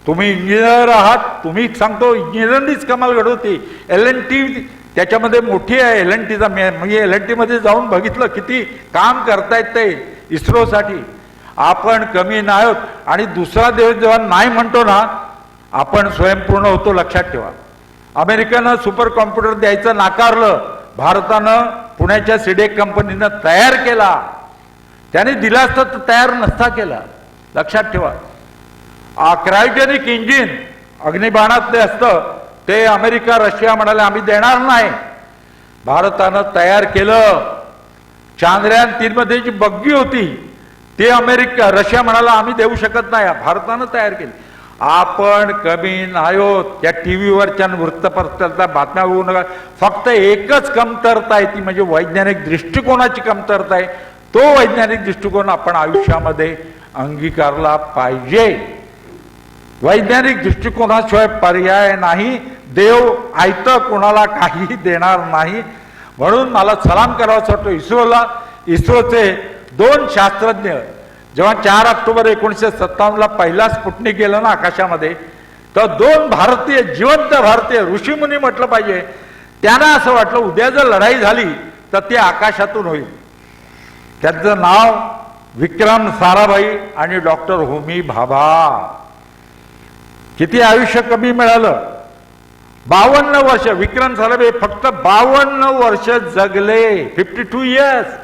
तुम्ही इंजिनियर आहात, तुम्ही सांगतो इंजिनियरांनीच कमाल घडवती. LNT त्याच्यामध्ये मोठी आहे. LNTचा म्हणजे LNT मध्ये जाऊन बघितलं किती काम करतायत ते इस्रोसाठी. आपण कमी नाही आहोत. आणि दुसरा देश जेव्हा नाही म्हणतो ना, आपण स्वयंपूर्ण होतो. लक्षात ठेवा. अमेरिकेनं सुपर कॉम्प्युटर द्यायचं नाकारलं. भारतानं पुण्याच्या सिडेक कंपनीनं तयार केला. त्याने दिला असता तर तयार नसता केला. लक्षात ठेवा. क्रायोजेनिक इंजिन अग्निबाणात ते असतं, ते अमेरिका रशिया म्हणाले आम्ही देणार नाही. भारतानं तयार केलं. चांद्रयान 3 मध्ये जी बग्गी होती ते रशिया म्हणाला आम्ही देऊ शकत नाही. भारतानं तयार केली. आपण कमी नाही होत. त्या टीव्हीवरच्या वृत्तपत्रातल्या बातम्या होऊ नका. फक्त एकच कमतरता आहे, ती म्हणजे वैज्ञानिक दृष्टिकोनाची कमतरता आहे. तो वैज्ञानिक दृष्टिकोन आपण आयुष्यामध्ये अंगीकारला पाहिजे. वैज्ञानिक दृष्टिकोनाशिवाय पर्याय नाही. देव आयतं कोणाला काही देणार नाही. म्हणून मला सलाम करावासा वाटतो इस्रोला. इस्रोचे 2 शास्त्रज्ञ जेव्हा 4 ऑक्टोबर 1957ला पहिला स्पुटनिक गेलं ना आकाशामध्ये, तर 2 भारतीय, जिवंत भारतीय ऋषीमुनी म्हटलं पाहिजे, त्यांना असं वाटलं उद्या जर लढाई झाली तर ती आकाशातून होईल. त्यांचं नाव विक्रम साराभाई आणि डॉक्टर होमी भाभा. किती आयुष्य कमी मिळालं, 52 वर्ष. विक्रम साराभाई फक्त 52 वर्ष जगले, 52 इयर्स.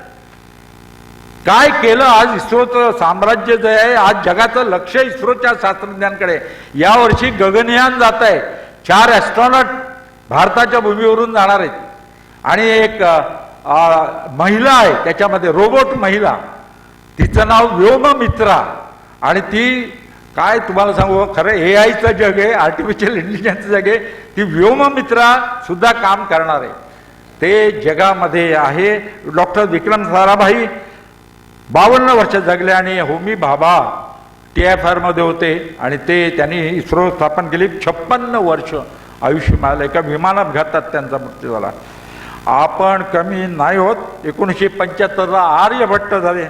काय केलं आज इस्रोचं साम्राज्य जे आहे, आज जगाचं लक्ष इस्रोच्या शास्त्रज्ञांकडे. यावर्षी गगनयान जात आहे. 4 ॲस्ट्रॉनॉट भारताच्या भूमीवरून जाणार आहेत. आणि एक महिला आहे त्याच्यामध्ये, रोबोट महिला, तिचं नाव व्योममित्रा. आणि ती काय तुम्हाला सांगू, खरं AIचं जग आहे, आर्टिफिशियल इंटेलिजन्सचं जग आहे. ती व्योममित्रा सुद्धा काम करणार आहे. ते जगामध्ये आहे. डॉक्टर विक्रम साराभाई 52 वर्ष जगले. आणि होमी भाभा TIFR मध्ये होते आणि त्यांनी इस्रो स्थापन केली. 56 वर्ष आयुष्य मिळालं. एका विमानापघातात त्यांचा मृत्यू झाला. आपण कमी नाही होत. 1975ला आर्यभट्ट झाले.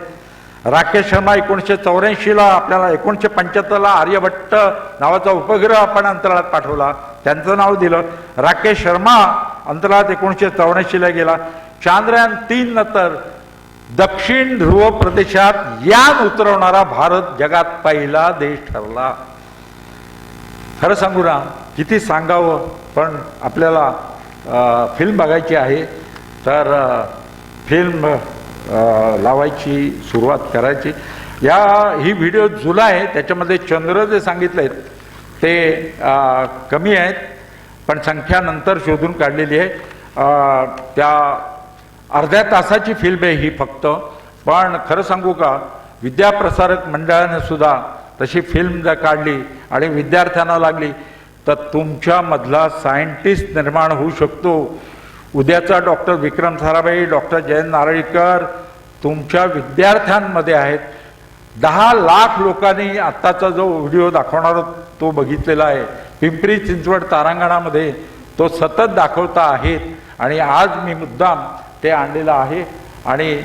राकेश शर्मा 1984ला, आपल्याला 1975ला आर्यभट्ट नावाचा उपग्रह आपण अंतराळात पाठवला, त्यांचं नाव दिलं. राकेश शर्मा अंतराळात 1984ला गेला. चांद्रयान 3 नंतर दक्षिण ध्रुव प्रदेशात यान उतरवणारा भारत जगात पहिला देश ठरला. खरं सांगू ना, किती सांगावं, पण आपल्याला फिल्म बघायची आहे, तर फिल्म लावायची, सुरुवात करायची. ही व्हिडिओ जुना आहे, त्याच्यामध्ये चंद्र जे सांगितले आहेत ते कमी आहेत, पण संख्या नंतर शोधून काढलेली आहे. त्या अर्ध्या तासाची फिल्म आहे ही फक्त. पण खरं सांगू का, विद्याप्रसारक मंडळाने सुद्धा तशी फिल्म जर काढली आणि विद्यार्थ्यांना लागली तर तुमच्यामधला सायंटिस्ट निर्माण होऊ शकतो. उद्याचा डॉक्टर विक्रम साराभाई, डॉक्टर जयंत नारळीकर तुमच्या विद्यार्थ्यांमध्ये आहेत. 10 लाख लोकांनी आत्ताचा जो व्हिडिओ दाखवणार तो बघितलेला आहे. पिंपरी चिंचवड तारांगणामध्ये तो सतत दाखवता आहेत. आणि आज मी मुद्दाम ते आणलेलं आहे आणि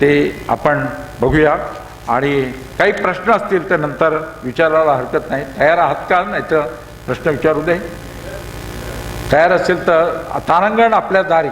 ते आपण बघूया. आणि काही प्रश्न असतील तर नंतर विचारायला हरकत नाही. तयार आहात का? नाही तर प्रश्न विचारू दे. तयार असेल तर तारांगण आपल्या दारी.